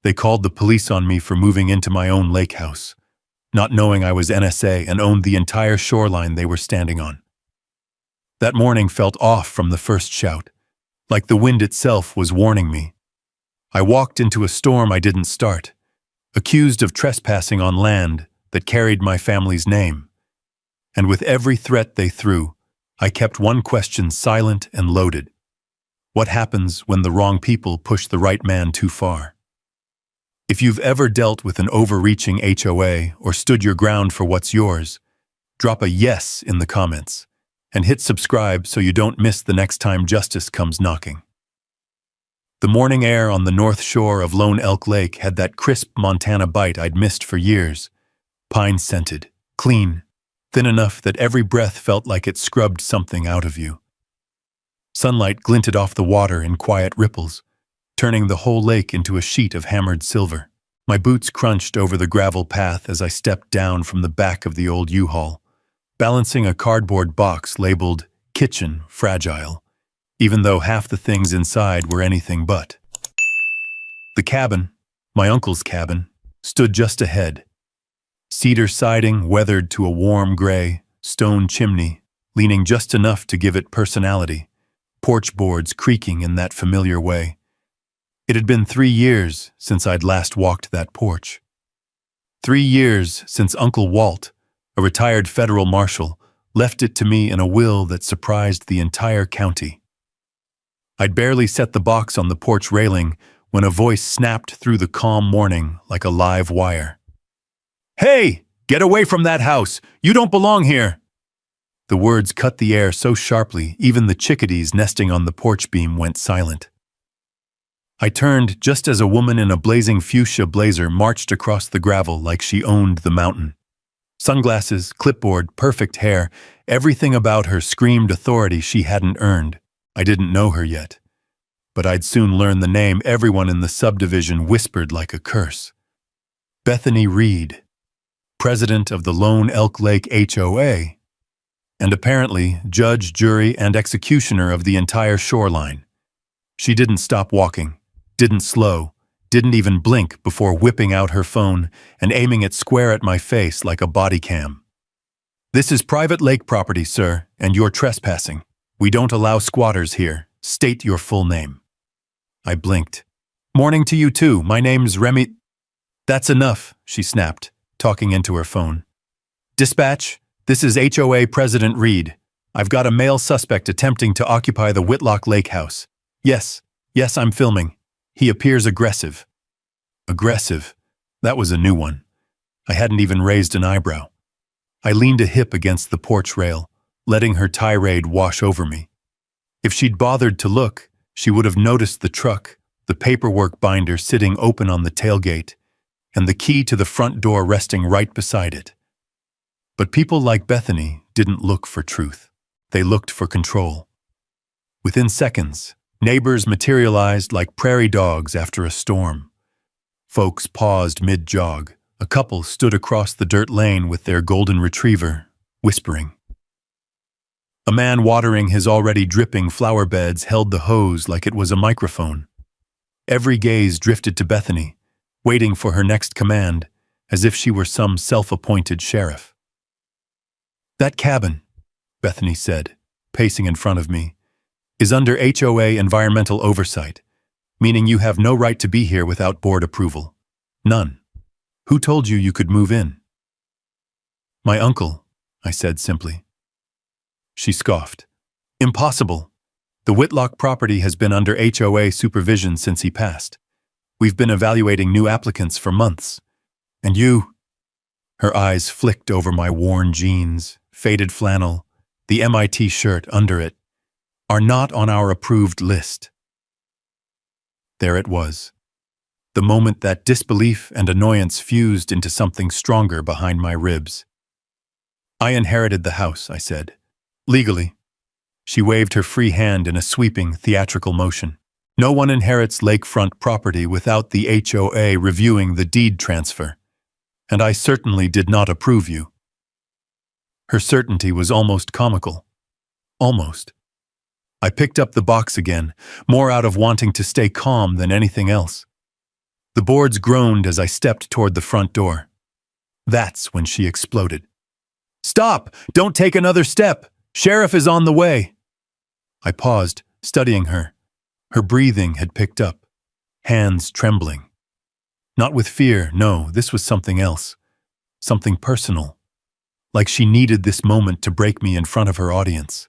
They called the police on me for moving into my own lake house, not knowing I was NSA and owned the entire shoreline they were standing on. That morning felt off from the first shout, like the wind itself was warning me. I walked into a storm I didn't start, accused of trespassing on land that carried my family's name. And with every threat they threw, I kept one question silent and loaded. What happens when the wrong people push the right man too far? If you've ever dealt with an overreaching HOA or stood your ground for what's yours, drop a yes in the comments and hit subscribe so you don't miss the next time justice comes knocking. The morning air on the north shore of Lone Elk Lake had that crisp Montana bite I'd missed for years. Pine-scented, clean, thin enough that every breath felt like it scrubbed something out of you. Sunlight glinted off the water in quiet ripples, turning the whole lake into a sheet of hammered silver. My boots crunched over the gravel path as I stepped down from the back of the old U-Haul, balancing a cardboard box labeled "Kitchen Fragile," even though half the things inside were anything but. The cabin, my uncle's cabin, stood just ahead. Cedar siding weathered to a warm gray, stone chimney, leaning just enough to give it personality, porch boards creaking in that familiar way. It had been 3 years since I'd last walked that porch. 3 years since Uncle Walt, a retired federal marshal, left it to me in a will that surprised the entire county. I'd barely set the box on the porch railing when a voice snapped through the calm morning like a live wire. "Hey, get away from that house! You don't belong here!" The words cut the air so sharply, even the chickadees nesting on the porch beam went silent. I turned just as a woman in a blazing fuchsia blazer marched across the gravel like she owned the mountain. Sunglasses, clipboard, perfect hair, everything about her screamed authority she hadn't earned. I didn't know her yet, but I'd soon learn the name everyone in the subdivision whispered like a curse. Bethany Reed, president of the Lone Elk Lake HOA, and apparently judge, jury, and executioner of the entire shoreline. She didn't stop walking, didn't slow, didn't even blink before whipping out her phone and aiming it square at my face like a body cam. "This is private lake property, sir, and you're trespassing. We don't allow squatters here. State your full name." I blinked. "Morning to you too. My name's Remy—" "That's enough," she snapped, talking into her phone. "Dispatch, this is HOA President Reed. I've got a male suspect attempting to occupy the Whitlock Lake House. Yes, I'm filming. He appears aggressive." Aggressive? That was a new one. I hadn't even raised an eyebrow. I leaned a hip against the porch rail, letting her tirade wash over me. If she'd bothered to look, she would have noticed the truck, the paperwork binder sitting open on the tailgate, and the key to the front door resting right beside it. But people like Bethany didn't look for truth. They looked for control. Within seconds, neighbors materialized like prairie dogs after a storm. Folks paused mid-jog. A couple stood across the dirt lane with their golden retriever, whispering. A man watering his already dripping flower beds held the hose like it was a microphone. Every gaze drifted to Bethany, waiting for her next command, as if she were some self-appointed sheriff. "That cabin," Bethany said, pacing in front of me, "is under HOA environmental oversight, meaning you have no right to be here without board approval. None. Who told you you could move in?" "My uncle," I said simply. She scoffed. "Impossible. The Whitlock property has been under HOA supervision since he passed. We've been evaluating new applicants for months. And you—" Her eyes flicked over my worn jeans, faded flannel, the MIT shirt under it, "are not on our approved list." There it was. The moment that disbelief and annoyance fused into something stronger behind my ribs. "I inherited the house," I said. "Legally." She waved her free hand in a sweeping, theatrical motion. "No one inherits lakefront property without the HOA reviewing the deed transfer. And I certainly did not approve you." Her certainty was almost comical. Almost. I picked up the box again, more out of wanting to stay calm than anything else. The boards groaned as I stepped toward the front door. That's when she exploded. "Stop! Don't take another step! Sheriff is on the way!" I paused, studying her. Her breathing had picked up, hands trembling. Not with fear, no, this was something else. Something personal. Like she needed this moment to break me in front of her audience.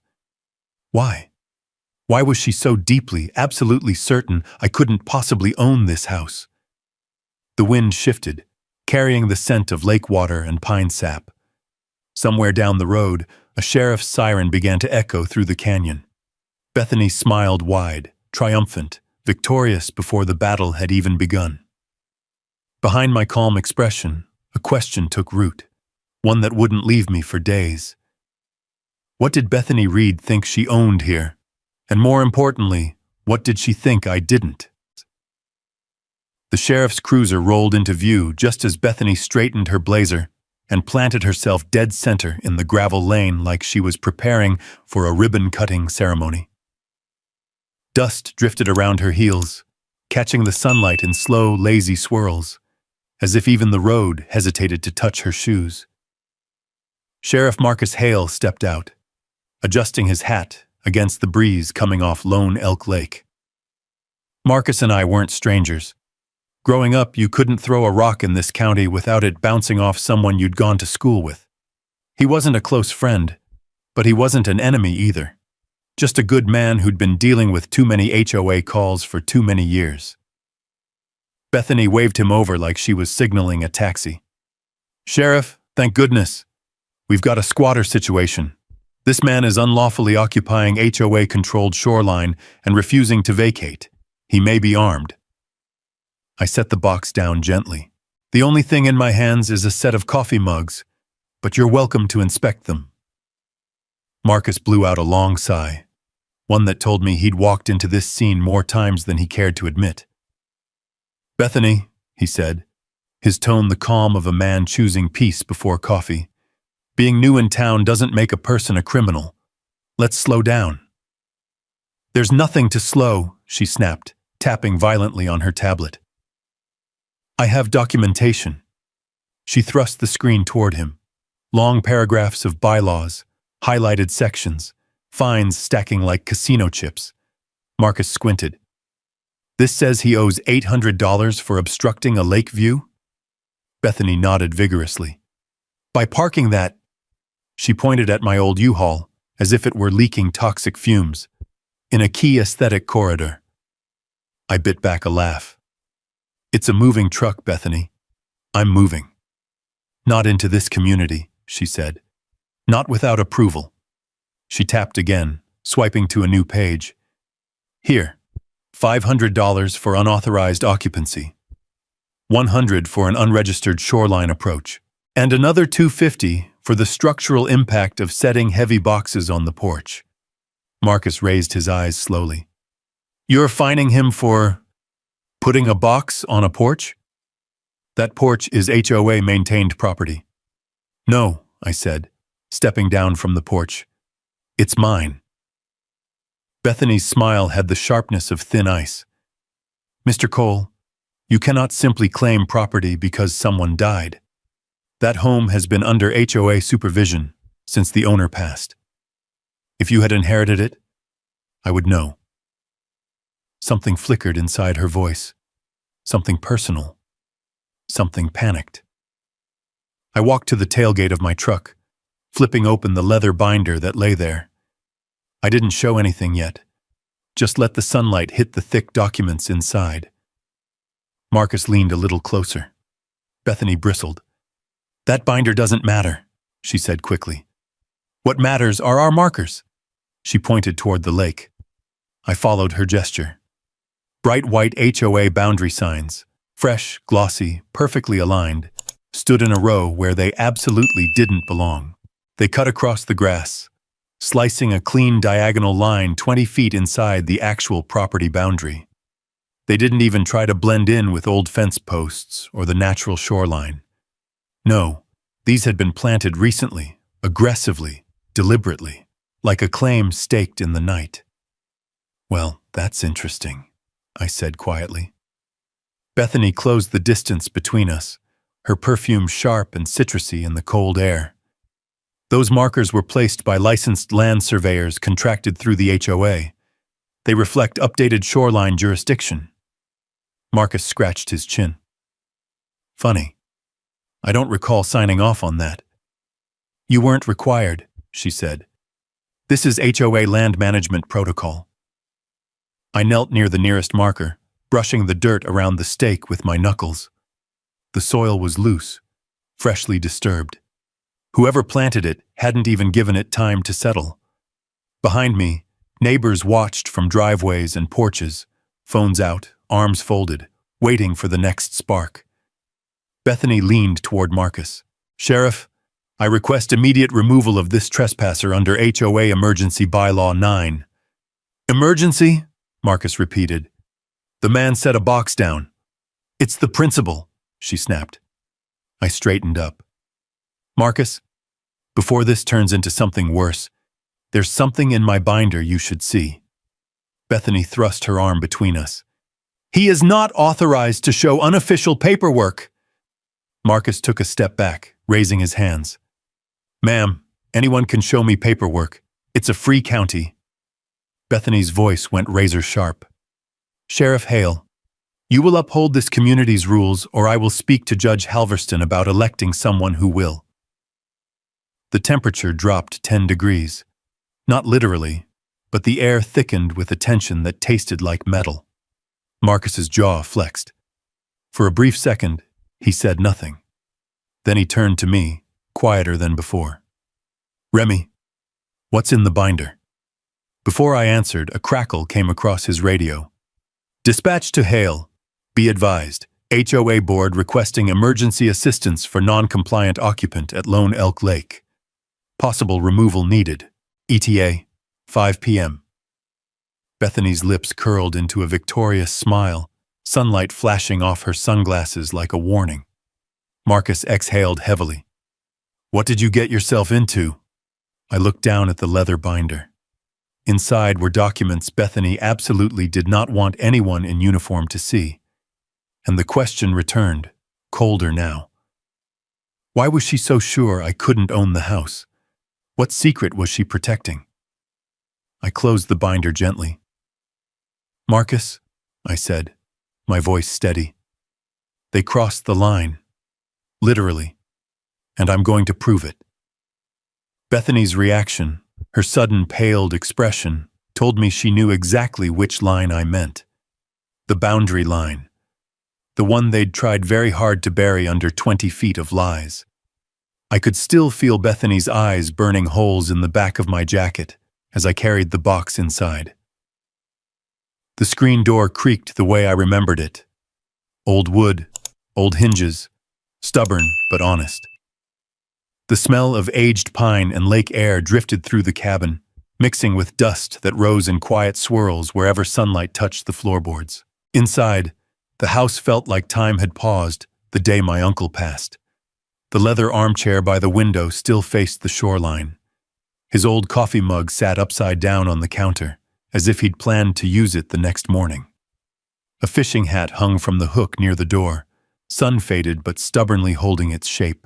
Why? Why was she so deeply, absolutely certain I couldn't possibly own this house? The wind shifted, carrying the scent of lake water and pine sap. Somewhere down the road, a sheriff's siren began to echo through the canyon. Bethany smiled wide, triumphant, victorious before the battle had even begun. Behind my calm expression, a question took root, one that wouldn't leave me for days. What did Bethany Reed think she owned here? And more importantly, what did she think I didn't? The sheriff's cruiser rolled into view just as Bethany straightened her blazer and planted herself dead center in the gravel lane like she was preparing for a ribbon-cutting ceremony. Dust drifted around her heels, catching the sunlight in slow, lazy swirls, as if even the road hesitated to touch her shoes. Sheriff Marcus Hale stepped out, adjusting his hat against the breeze coming off Lone Elk Lake. Marcus and I weren't strangers. Growing up, you couldn't throw a rock in this county without it bouncing off someone you'd gone to school with. He wasn't a close friend, but he wasn't an enemy either. Just a good man who'd been dealing with too many HOA calls for too many years. Bethany waved him over like she was signaling a taxi. "Sheriff, thank goodness. We've got a squatter situation. This man is unlawfully occupying HOA-controlled shoreline and refusing to vacate. He may be armed." I set the box down gently. "The only thing in my hands is a set of coffee mugs, but you're welcome to inspect them." Marcus blew out a long sigh, one that told me he'd walked into this scene more times than he cared to admit. "Bethany," he said, his tone the calm of a man choosing peace before coffee, "being new in town doesn't make a person a criminal. Let's slow down." "There's nothing to slow," she snapped, tapping violently on her tablet. "I have documentation." She thrust the screen toward him. Long paragraphs of bylaws, highlighted sections, fines stacking like casino chips. Marcus squinted. "This says he owes $800 for obstructing a lake view?" Bethany nodded vigorously. "By parking that—" She pointed at my old U-Haul, as if it were leaking toxic fumes, "in a key aesthetic corridor." I bit back a laugh. "It's a moving truck, Bethany. I'm moving." "Not into this community," she said. "Not without approval." She tapped again, swiping to a new page. "Here, $500 for unauthorized occupancy, $100 for an unregistered shoreline approach, and another $250 for the structural impact of setting heavy boxes on the porch." Marcus raised his eyes slowly. "You're fining him for putting a box on a porch?" "That porch is HOA-maintained property." "No," I said, stepping down from the porch. "It's mine." Bethany's smile had the sharpness of thin ice. "Mr. Cole, you cannot simply claim property because someone died. That home has been under HOA supervision since the owner passed. If you had inherited it, I would know." Something flickered inside her voice. Something personal. Something panicked. I walked to the tailgate of my truck, flipping open the leather binder that lay there. I didn't show anything yet. Just let the sunlight hit the thick documents inside. Marcus leaned a little closer. Bethany bristled. "That binder doesn't matter," she said quickly. "What matters are our markers." She pointed toward the lake. I followed her gesture. Bright white HOA boundary signs, fresh, glossy, perfectly aligned, stood in a row where they absolutely didn't belong. They cut across the grass, slicing a clean diagonal line 20 feet inside the actual property boundary. They didn't even try to blend in with old fence posts or the natural shoreline. No, these had been planted recently, aggressively, deliberately, like a claim staked in the night. "Well, that's interesting," I said quietly. Bethany closed the distance between us, her perfume sharp and citrusy in the cold air. Those markers were placed by licensed land surveyors contracted through the HOA. They reflect updated shoreline jurisdiction. Marcus scratched his chin. Funny. I don't recall signing off on that. You weren't required, she said. This is HOA land management protocol. I knelt near the nearest marker, brushing the dirt around the stake with my knuckles. The soil was loose, freshly disturbed. Whoever planted it hadn't even given it time to settle. Behind me, neighbors watched from driveways and porches, phones out, arms folded, waiting for the next spark. Bethany leaned toward Marcus. Sheriff, I request immediate removal of this trespasser under HOA Emergency Bylaw 9. Emergency? Marcus repeated. The man set a box down. It's the principal, she snapped. I straightened up. Marcus, before this turns into something worse, there's something in my binder you should see. Bethany thrust her arm between us. He is not authorized to show unofficial paperwork. Marcus took a step back, raising his hands. Ma'am, anyone can show me paperwork. It's a free county. Bethany's voice went razor sharp. Sheriff Hale, you will uphold this community's rules or I will speak to Judge Halverston about electing someone who will. The temperature dropped 10 degrees. Not literally, but the air thickened with a tension that tasted like metal. Marcus's jaw flexed. For a brief second, he said nothing. Then he turned to me, quieter than before. Remy, what's in the binder? Before I answered, a crackle came across his radio. Dispatch to Hale. Be advised, HOA board requesting emergency assistance for non-compliant occupant at Lone Elk Lake. Possible removal needed. ETA, 5 p.m. Bethany's lips curled into a victorious smile, sunlight flashing off her sunglasses like a warning. Marcus exhaled heavily. What did you get yourself into? I looked down at the leather binder. Inside were documents Bethany absolutely did not want anyone in uniform to see. And the question returned, colder now. Why was she so sure I couldn't own the house? What secret was she protecting? I closed the binder gently. Marcus, I said, my voice steady. They crossed the line. Literally. And I'm going to prove it. Bethany's reaction, her sudden paled expression, told me she knew exactly which line I meant. The boundary line. The one they'd tried very hard to bury under 20 feet of lies. I could still feel Bethany's eyes burning holes in the back of my jacket as I carried the box inside. The screen door creaked the way I remembered it. Old wood, old hinges, stubborn but honest. The smell of aged pine and lake air drifted through the cabin, mixing with dust that rose in quiet swirls wherever sunlight touched the floorboards. Inside, the house felt like time had paused the day my uncle passed. The leather armchair by the window still faced the shoreline. His old coffee mug sat upside down on the counter, as if he'd planned to use it the next morning. A fishing hat hung from the hook near the door, sun-faded but stubbornly holding its shape.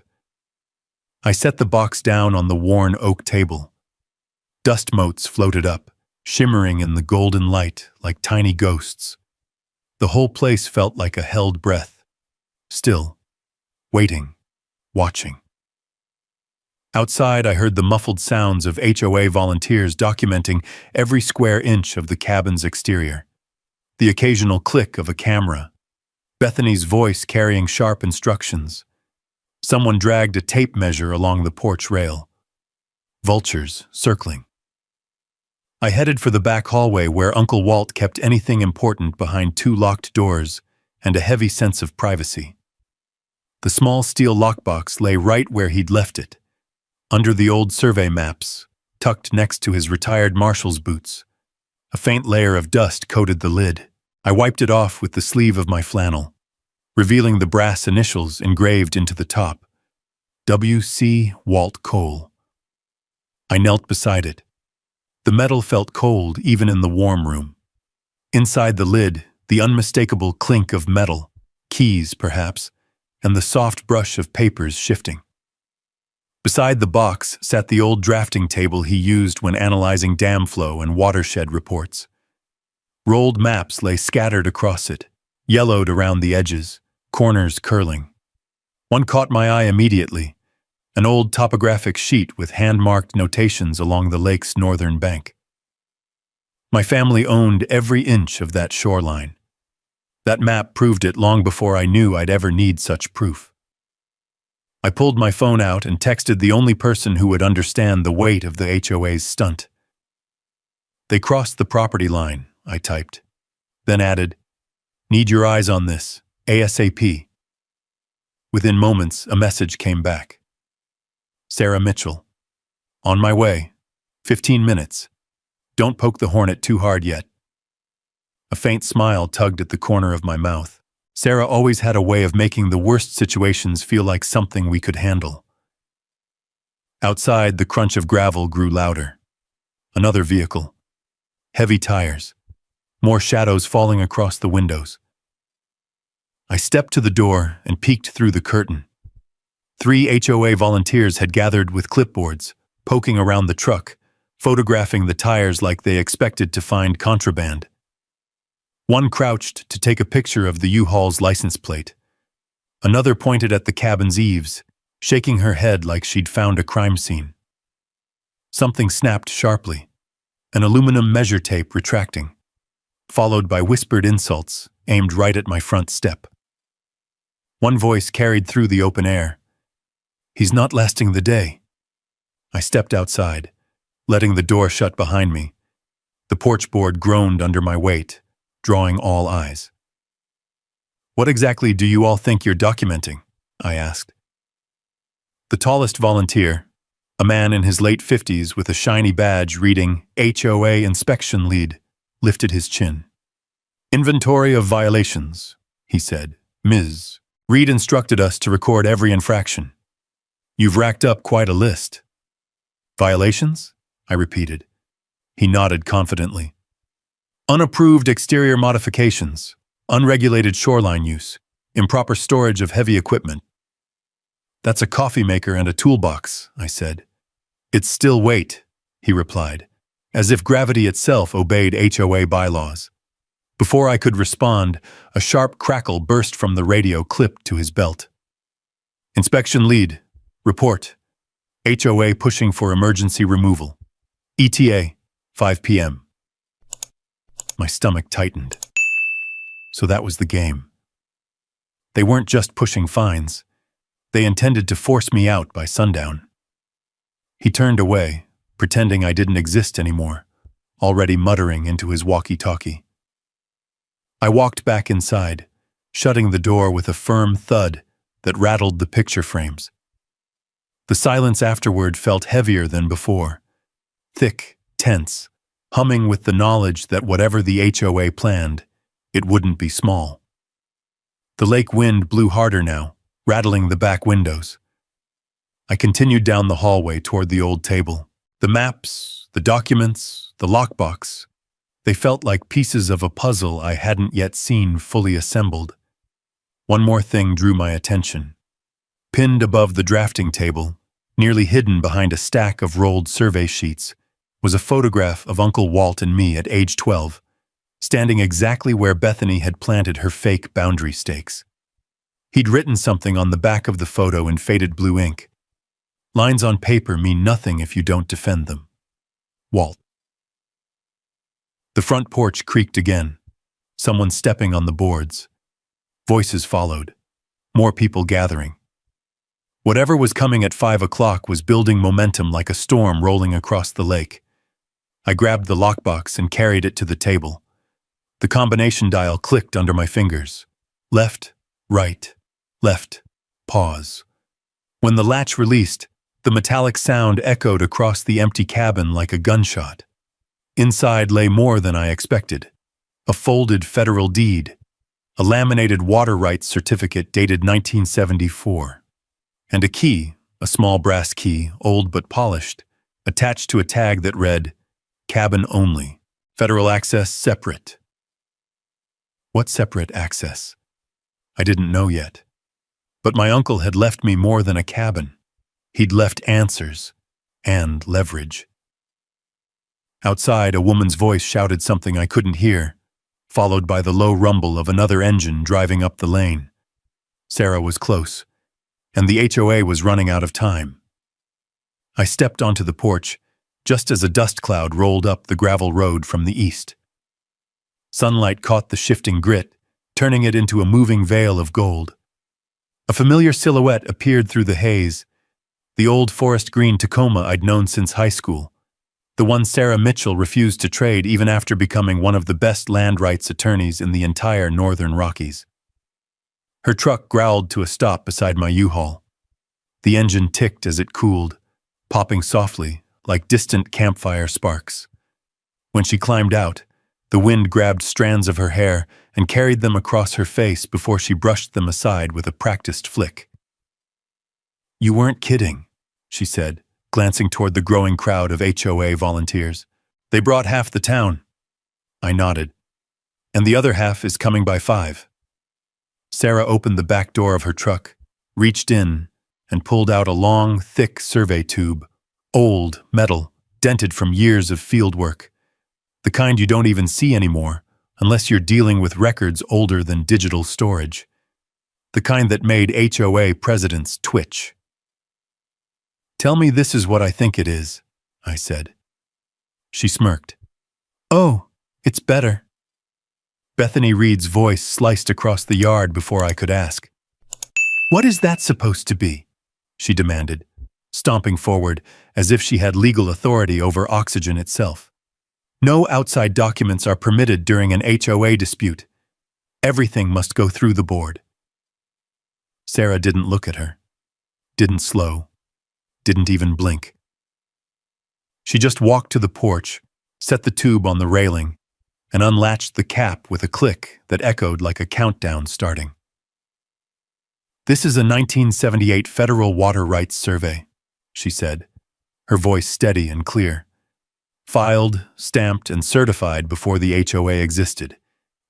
I set the box down on the worn oak table. Dust motes floated up, shimmering in the golden light like tiny ghosts. The whole place felt like a held breath, still, waiting, watching. Outside, I heard the muffled sounds of HOA volunteers documenting every square inch of the cabin's exterior. The occasional click of a camera. Bethany's voice carrying sharp instructions. Someone dragged a tape measure along the porch rail. Vultures circling. I headed for the back hallway where Uncle Walt kept anything important behind 2 locked doors and a heavy sense of privacy. The small steel lockbox lay right where he'd left it, under the old survey maps, tucked next to his retired marshal's boots. A faint layer of dust coated the lid. I wiped it off with the sleeve of my flannel, revealing the brass initials engraved into the top. W.C. Walt Cole. I knelt beside it. The metal felt cold even in the warm room. Inside the lid, the unmistakable clink of metal, keys perhaps, and the soft brush of papers shifting. Beside the box sat the old drafting table he used when analyzing dam flow and watershed reports. Rolled maps lay scattered across it, yellowed around the edges, corners curling. One caught my eye immediately, an old topographic sheet with hand-marked notations along the lake's northern bank. My family owned every inch of that shoreline. That map proved it long before I knew I'd ever need such proof. I pulled my phone out and texted the only person who would understand the weight of the HOA's stunt. "They crossed the property line," I typed, then added, "Need your eyes on this, ASAP." Within moments, a message came back. "Sarah Mitchell. On my way. 15 minutes. Don't poke the hornet too hard yet." A faint smile tugged at the corner of my mouth. Sarah always had a way of making the worst situations feel like something we could handle. Outside, the crunch of gravel grew louder. Another vehicle. Heavy tires. More shadows falling across the windows. I stepped to the door and peeked through the curtain. 3 HOA volunteers had gathered with clipboards, poking around the truck, photographing the tires like they expected to find contraband. One crouched to take a picture of the U-Haul's license plate. Another pointed at the cabin's eaves, shaking her head like she'd found a crime scene. Something snapped sharply, an aluminum measure tape retracting, followed by whispered insults aimed right at my front step. One voice carried through the open air. "He's not lasting the day." I stepped outside, letting the door shut behind me. The porch board groaned under my weight, drawing all eyes. "What exactly do you all think you're documenting?" I asked. The tallest volunteer, a man in his late 50s with a shiny badge reading HOA Inspection Lead, lifted his chin. "Inventory of violations," he said. "Ms. Reed instructed us to record every infraction. You've racked up quite a list." "Violations?" I repeated. He nodded confidently. "Unapproved exterior modifications, unregulated shoreline use, improper storage of heavy equipment." "That's a coffee maker and a toolbox," I said. "It's still weight," he replied, as if gravity itself obeyed HOA bylaws. Before I could respond, a sharp crackle burst from the radio clipped to his belt. "Inspection lead. Report. HOA pushing for emergency removal. ETA, 5 p.m. My stomach tightened. So that was the game. They weren't just pushing fines. They intended to force me out by sundown. He turned away, pretending I didn't exist anymore, already muttering into his walkie-talkie. I walked back inside, shutting the door with a firm thud that rattled the picture frames. The silence afterward felt heavier than before, thick, tense, humming with the knowledge that whatever the HOA planned, it wouldn't be small. The lake wind blew harder now, rattling the back windows. I continued down the hallway toward the old table. The maps, the documents, the lockbox, they felt like pieces of a puzzle I hadn't yet seen fully assembled. One more thing drew my attention. Pinned above the drafting table, nearly hidden behind a stack of rolled survey sheets, was a photograph of Uncle Walt and me at age 12, standing exactly where Bethany had planted her fake boundary stakes. He'd written something on the back of the photo in faded blue ink. "Lines on paper mean nothing if you don't defend them. Walt." The front porch creaked again, someone stepping on the boards. Voices followed, more people gathering. Whatever was coming at 5 o'clock was building momentum like a storm rolling across the lake. I grabbed the lockbox and carried it to the table. The combination dial clicked under my fingers. Left, right, left, pause. When the latch released, the metallic sound echoed across the empty cabin like a gunshot. Inside lay more than I expected. A folded federal deed, a laminated water rights certificate dated 1974, and a key, a small brass key, old but polished, attached to a tag that read, "Cabin only. Federal access separate." What separate access? I didn't know yet. But my uncle had left me more than a cabin. He'd left answers and leverage. Outside, a woman's voice shouted something I couldn't hear, followed by the low rumble of another engine driving up the lane. Sarah was close, and the HOA was running out of time. I stepped onto the porch just as a dust cloud rolled up the gravel road from the east. Sunlight caught the shifting grit, turning it into a moving veil of gold. A familiar silhouette appeared through the haze, the old forest green Tacoma I'd known since high school, the one Sarah Mitchell refused to trade even after becoming one of the best land rights attorneys in the entire northern Rockies. Her truck growled to a stop beside my U-Haul. The engine ticked as it cooled, popping softly like distant campfire sparks. When she climbed out, the wind grabbed strands of her hair and carried them across her face before she brushed them aside with a practiced flick. "You weren't kidding," she said, glancing toward the growing crowd of HOA volunteers. "They brought half the town." I nodded. "And the other half is coming by 5. Sarah opened the back door of her truck, reached in, and pulled out a long, thick survey tube, old, metal, dented from years of field work. The kind you don't even see anymore, unless you're dealing with records older than digital storage. The kind that made HOA presidents twitch. "Tell me this is what I think it is," I said. She smirked. "Oh, it's better." Bethany Reed's voice sliced across the yard before I could ask. "What is that supposed to be?" she demanded, stomping forward as if she had legal authority over oxygen itself. "No outside documents are permitted during an HOA dispute. Everything must go through the board." Sarah didn't look at her, didn't slow, didn't even blink. She just walked to the porch, set the tube on the railing, and unlatched the cap with a click that echoed like a countdown starting. "This is a 1978 Federal Water Rights Survey," she said, her voice steady and clear. "Filed, stamped, and certified before the HOA existed.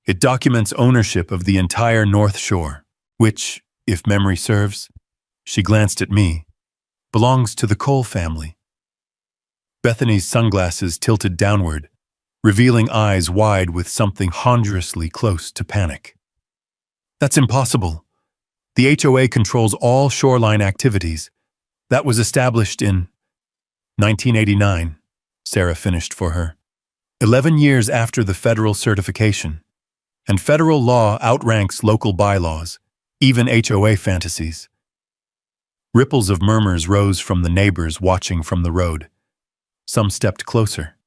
It documents ownership of the entire North Shore, which, if memory serves," she glanced at me, "belongs to the Cole family." Bethany's sunglasses tilted downward, revealing eyes wide with something ponderously close to panic. "That's impossible. The HOA controls all shoreline activities. That was established in 1989, Sarah finished for her. 11 years after the federal certification. And federal law outranks local bylaws, even HOA fantasies. Ripples of murmurs rose from the neighbors watching from the road. Some stepped closer.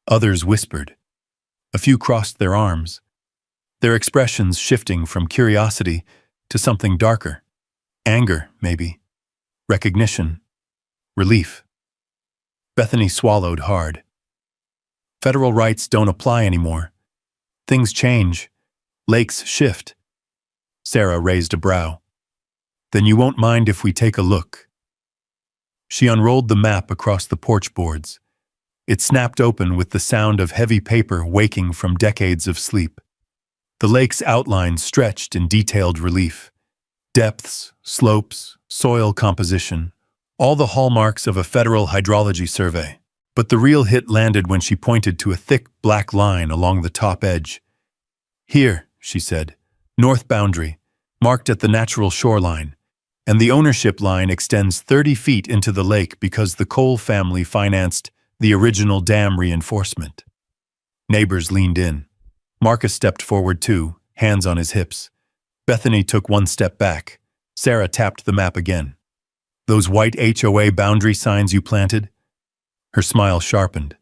Others whispered. A few crossed their arms, their expressions shifting from curiosity to something darker. Anger, maybe. Recognition. Relief. Bethany swallowed hard. Federal rights don't apply anymore. Things change. Lakes shift. Sarah raised a brow. Then you won't mind if we take a look. She unrolled the map across the porch boards. It snapped open with the sound of heavy paper waking from decades of sleep. The lake's outline stretched in detailed relief. Depths, slopes, soil composition, all the hallmarks of a federal hydrology survey. But the real hit landed when she pointed to a thick black line along the top edge. "Here," she said, "north boundary, marked at the natural shoreline, and the ownership line extends 30 feet into the lake because the Cole family financed the original dam reinforcement." Neighbors leaned in. Marcus stepped forward too, hands on his hips. Bethany took one step back. Sarah tapped the map again. "Those white HOA boundary signs you planted?" Her smile sharpened.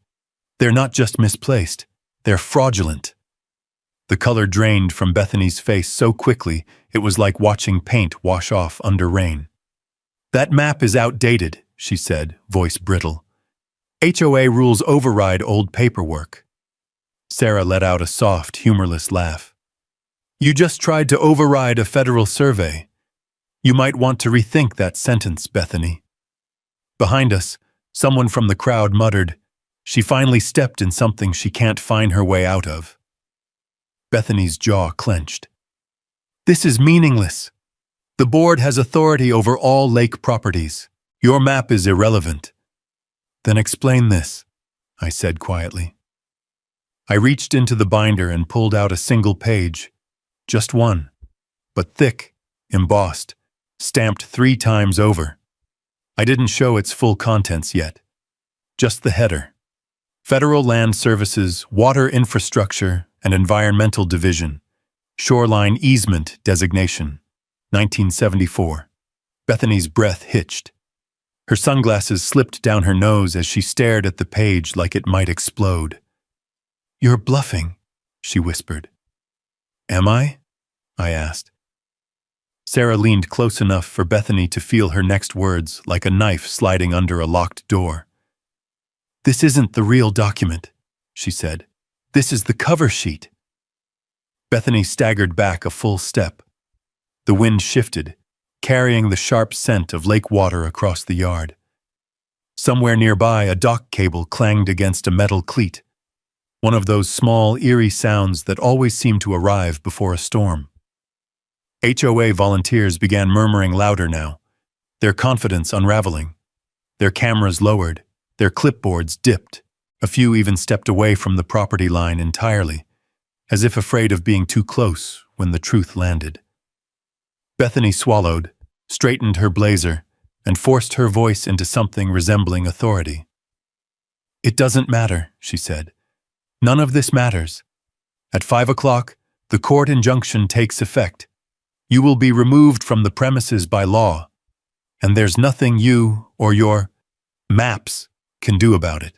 "They're not just misplaced, they're fraudulent." The color drained from Bethany's face so quickly it was like watching paint wash off under rain. "That map is outdated," she said, voice brittle. "HOA rules override old paperwork." Sarah let out a soft, humorless laugh. "You just tried to override a federal survey. You might want to rethink that sentence, Bethany." Behind us, someone from the crowd muttered, "She finally stepped in something she can't find her way out of." Bethany's jaw clenched. This is meaningless. The board has authority over all lake properties. Your map is irrelevant. Then explain this, I said quietly. I reached into the binder and pulled out a single page. Just one, but thick, embossed, stamped 3 times over. I didn't show its full contents yet. Just the header. Federal Land Services, Water Infrastructure and Environmental Division. Shoreline Easement Designation. 1974. Bethany's breath hitched. Her sunglasses slipped down her nose as she stared at the page like it might explode. You're bluffing, she whispered. Am I? I asked. Sarah leaned close enough for Bethany to feel her next words like a knife sliding under a locked door. This isn't the real document, she said. This is the cover sheet. Bethany staggered back a full step. The wind shifted, carrying the sharp scent of lake water across the yard. Somewhere nearby, a dock cable clanged against a metal cleat, one of those small, eerie sounds that always seem to arrive before a storm. HOA volunteers began murmuring louder now, their confidence unraveling. Their cameras lowered, their clipboards dipped. A few even stepped away from the property line entirely, as if afraid of being too close when the truth landed. Bethany swallowed, straightened her blazer, and forced her voice into something resembling authority. It doesn't matter, she said. None of this matters. At 5 o'clock, the court injunction takes effect. You will be removed from the premises by law, and there's nothing you or your maps can do about it.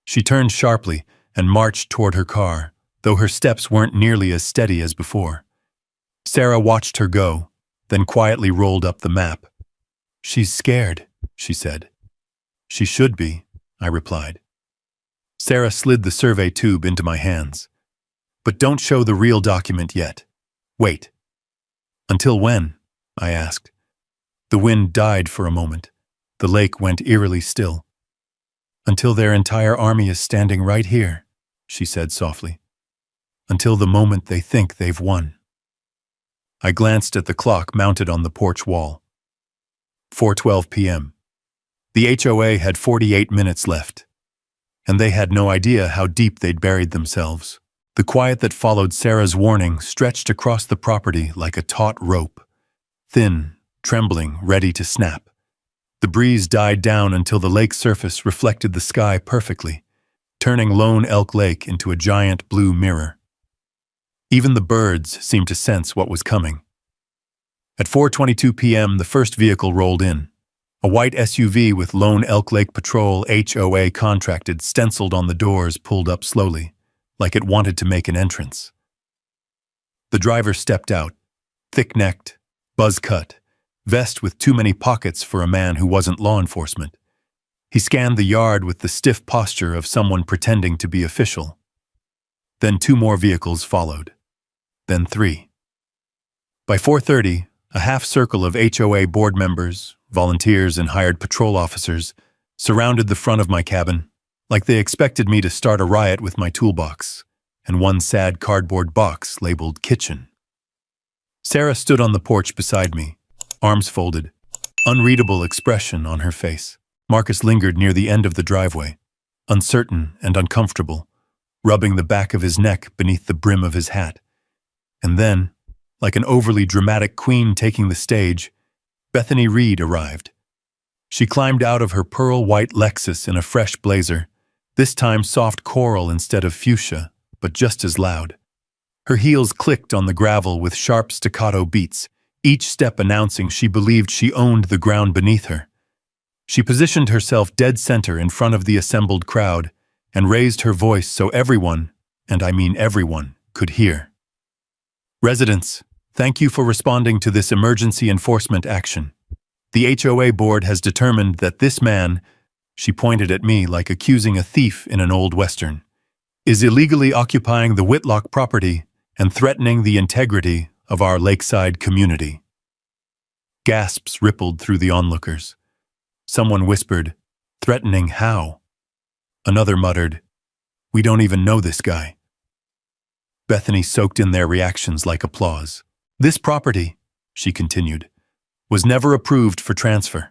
She turned sharply and marched toward her car, though her steps weren't nearly as steady as before. Sarah watched her go, then quietly rolled up the map. She's scared, she said. She should be, I replied. Sarah slid the survey tube into my hands. But don't show the real document yet. Wait. Until when? I asked. The wind died for a moment. The lake went eerily still. Until their entire army is standing right here, she said softly. Until the moment they think they've won. I glanced at the clock mounted on the porch wall. 4:12 p.m. The HOA had 48 minutes left, and they had no idea how deep they'd buried themselves. The quiet that followed Sarah's warning stretched across the property like a taut rope, thin, trembling, ready to snap. The breeze died down until the lake surface reflected the sky perfectly, turning Lone Elk Lake into a giant blue mirror. Even the birds seemed to sense what was coming. At 4:22 p.m., the first vehicle rolled in. A white SUV with Lone Elk Lake Patrol HOA contracted stenciled on the doors pulled up slowly, like it wanted to make an entrance. The driver stepped out, thick-necked, buzz-cut, vest with too many pockets for a man who wasn't law enforcement. He scanned the yard with the stiff posture of someone pretending to be official. Then 2 more vehicles followed. Then 3. By 4:30, a half-circle of HOA board members, volunteers, and hired patrol officers surrounded the front of my cabin, like they expected me to start a riot with my toolbox and one sad cardboard box labeled kitchen. Sarah stood on the porch beside me, arms folded, unreadable expression on her face. Marcus lingered near the end of the driveway, uncertain and uncomfortable, rubbing the back of his neck beneath the brim of his hat. And then, like an overly dramatic queen taking the stage, Bethany Reed arrived. She climbed out of her pearl-white Lexus in a fresh blazer, this time soft coral instead of fuchsia, but just as loud. Her heels clicked on the gravel with sharp staccato beats, each step announcing she believed she owned the ground beneath her. She positioned herself dead center in front of the assembled crowd and raised her voice so everyone, and I mean everyone, could hear. Residents, thank you for responding to this emergency enforcement action. The HOA board has determined that this man, she pointed at me like accusing a thief in an old western, is illegally occupying the Whitlock property and threatening the integrity of our lakeside community. Gasps rippled through the onlookers. Someone whispered, "Threatening how?" Another muttered, "We don't even know this guy." Bethany soaked in their reactions like applause. This property, she continued, was never approved for transfer.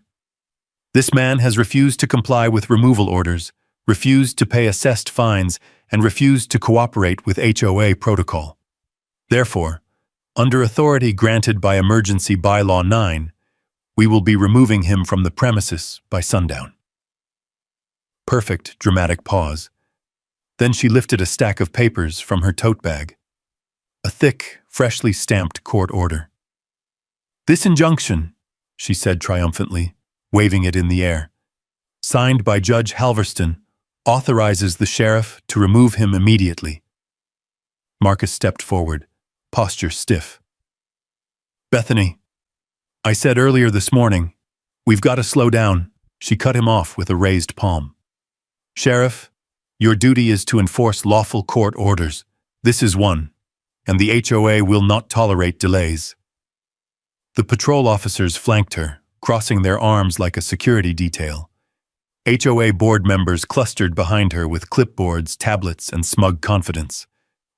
This man has refused to comply with removal orders, refused to pay assessed fines, and refused to cooperate with HOA protocol. Therefore, under authority granted by Emergency Bylaw 9, we will be removing him from the premises by sundown. Perfect dramatic pause. Then she lifted a stack of papers from her tote bag. A thick, freshly stamped court order. This injunction, she said triumphantly, waving it in the air, signed by Judge Halverston, authorizes the sheriff to remove him immediately. Marcus stepped forward, posture stiff. Bethany, I said earlier this morning, we've got to slow down. She cut him off with a raised palm. Sheriff, your duty is to enforce lawful court orders. This is one, and the HOA will not tolerate delays. The patrol officers flanked her, crossing their arms like a security detail. HOA board members clustered behind her with clipboards, tablets, and smug confidence.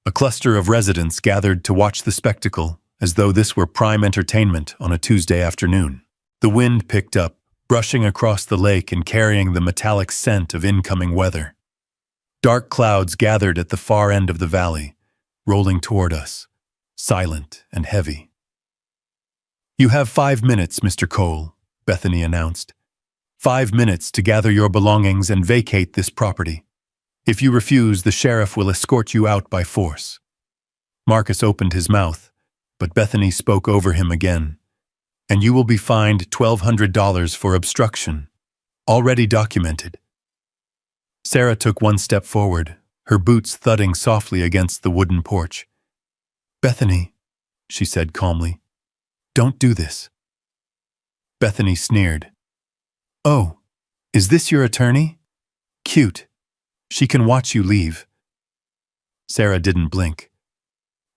A cluster of residents gathered to watch the spectacle, as though this were prime entertainment on a Tuesday afternoon. The wind picked up, brushing across the lake and carrying the metallic scent of incoming weather. Dark clouds gathered at the far end of the valley, rolling toward us, silent and heavy. You have 5 minutes, Mr. Cole, Bethany announced. 5 minutes to gather your belongings and vacate this property. If you refuse, the sheriff will escort you out by force. Marcus opened his mouth, but Bethany spoke over him again. And you will be fined $1,200 for obstruction, already documented. Sarah took one step forward, her boots thudding softly against the wooden porch. Bethany, she said calmly, don't do this. Bethany sneered. Oh, is this your attorney? Cute. She can watch you leave. Sarah didn't blink.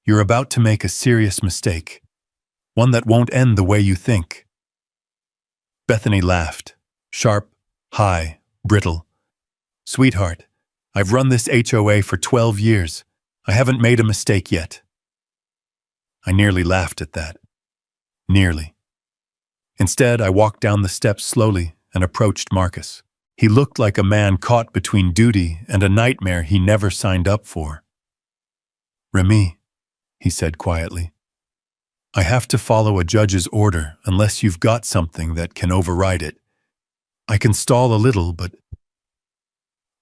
You're about to make a serious mistake, one that won't end the way you think. Bethany laughed, sharp, high, brittle. Sweetheart, I've run this HOA for 12 years. I haven't made a mistake yet. I nearly laughed at that. Nearly. Instead, I walked down the steps slowly and approached Marcus. He looked like a man caught between duty and a nightmare he never signed up for. Remy, he said quietly, I have to follow a judge's order unless you've got something that can override it. I can stall a little, but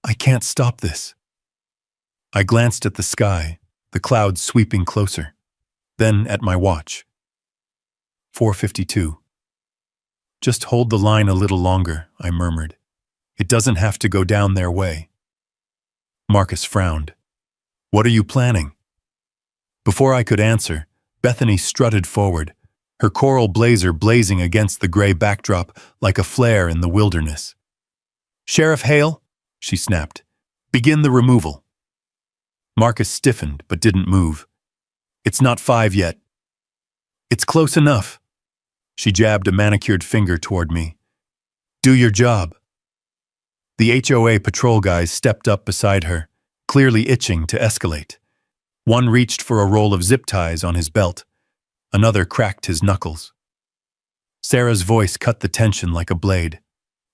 I can't stop this. I glanced at the sky, the clouds sweeping closer, then at my watch. 4:52. Just hold the line a little longer, I murmured. It doesn't have to go down their way. Marcus frowned. What are you planning? Before I could answer, Bethany strutted forward, her coral blazer blazing against the gray backdrop like a flare in the wilderness. Sheriff Hale, she snapped, begin the removal. Marcus stiffened but didn't move. It's not 5 yet. It's close enough. She jabbed a manicured finger toward me. Do your job. The HOA patrol guys stepped up beside her, clearly itching to escalate. One reached for a roll of zip ties on his belt. Another cracked his knuckles. Sarah's voice cut the tension like a blade.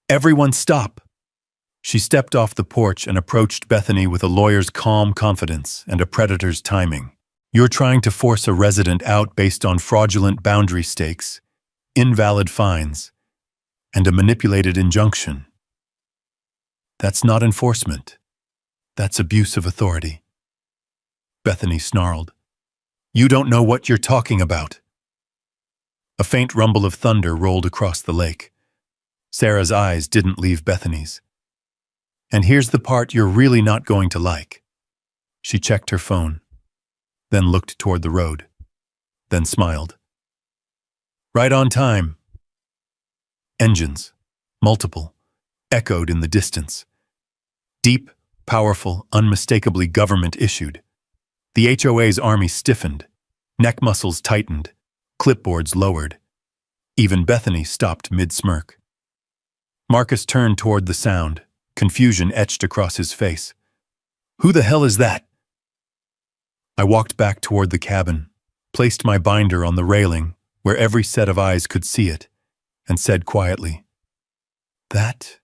Everyone stop! She stepped off the porch and approached Bethany with a lawyer's calm confidence and a predator's timing. You're trying to force a resident out based on fraudulent boundary stakes, invalid fines, and a manipulated injunction. That's not enforcement. That's abuse of authority. Bethany snarled. You don't know what you're talking about. A faint rumble of thunder rolled across the lake. Sarah's eyes didn't leave Bethany's. And here's the part you're really not going to like. She checked her phone, then looked toward the road, then smiled. Right on time. Engines, multiple, echoed in the distance. Deep, powerful, unmistakably government-issued. The HOA's army stiffened, neck muscles tightened, clipboards lowered. Even Bethany stopped mid-smirk. Marcus turned toward the sound, confusion etched across his face. Who the hell is that? I walked back toward the cabin, placed my binder on the railing where every set of eyes could see it, and said quietly, "That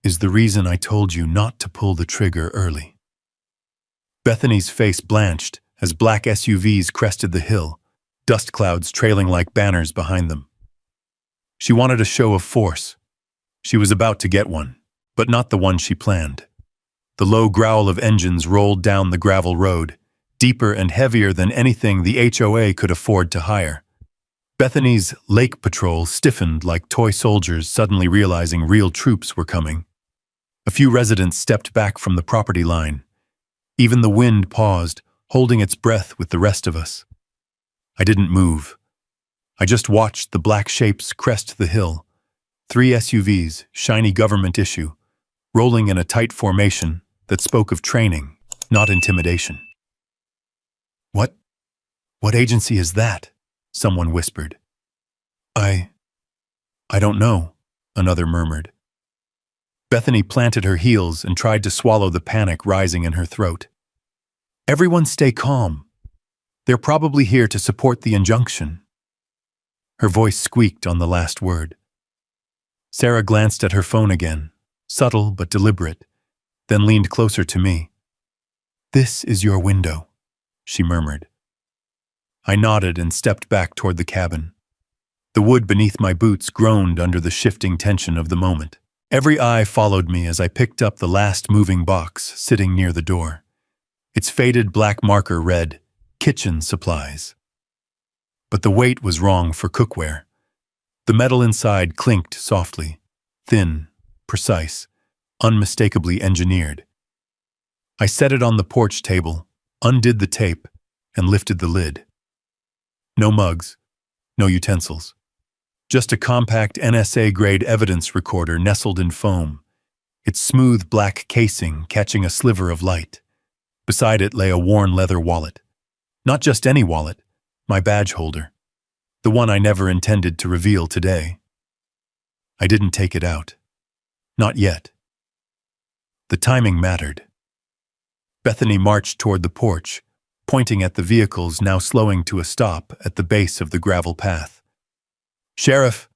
is the reason I told you not to pull the trigger early." Bethany's face blanched as black SUVs crested the hill, dust clouds trailing like banners behind them. She wanted a show of force. She was about to get one, but not the one she planned. The low growl of engines rolled down the gravel road, deeper and heavier than anything the HOA could afford to hire. Bethany's lake patrol stiffened like toy soldiers suddenly realizing real troops were coming. A few residents stepped back from the property line. Even the wind paused, holding its breath with the rest of us. I didn't move. I just watched the black shapes crest the hill. 3 SUVs, shiny government issue, rolling in a tight formation that spoke of training, not intimidation. What agency is that?" someone whispered. I don't know," another murmured. Bethany planted her heels and tried to swallow the panic rising in her throat. "Everyone stay calm. They're probably here to support the injunction." Her voice squeaked on the last word. Sarah glanced at her phone again, subtle but deliberate, then leaned closer to me. "This is your window," she murmured. I nodded and stepped back toward the cabin. The wood beneath my boots groaned under the shifting tension of the moment. Every eye followed me as I picked up the last moving box sitting near the door. Its faded black marker read, "Kitchen Supplies." But the weight was wrong for cookware. The metal inside clinked softly, thin, precise, unmistakably engineered. I set it on the porch table, undid the tape, and lifted the lid. No mugs, no utensils. Just a compact NSA-grade evidence recorder nestled in foam, its smooth black casing catching a sliver of light. Beside it lay a worn leather wallet. Not just any wallet, my badge holder. The one I never intended to reveal today. I didn't take it out. Not yet. The timing mattered. Bethany marched toward the porch, pointing at the vehicles now slowing to a stop at the base of the gravel path. "Sheriff,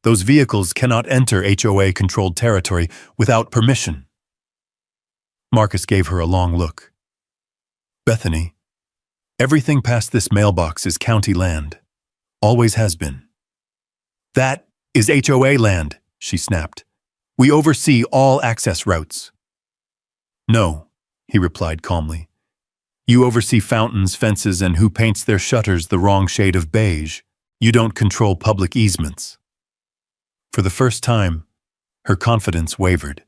those vehicles cannot enter HOA-controlled territory without permission." Marcus gave her a long look. "Bethany, everything past this mailbox is county land. Always has been." "That is HOA land," she snapped. "We oversee all access routes." "No," he replied calmly. "You oversee fountains, fences, and who paints their shutters the wrong shade of beige. You don't control public easements." For the first time, her confidence wavered.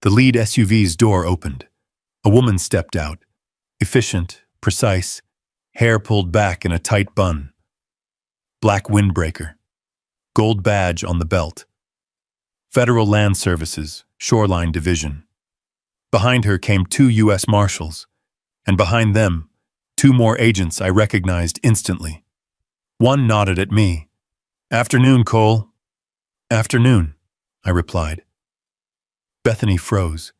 The lead SUV's door opened. A woman stepped out, efficient, precise, hair pulled back in a tight bun. Black windbreaker. Gold badge on the belt. Federal Land Services, Shoreline Division. Behind her came 2 U.S. Marshals, and behind them, 2 more agents I recognized instantly. One nodded at me. "Afternoon, Cole." "Afternoon," I replied. Bethany froze.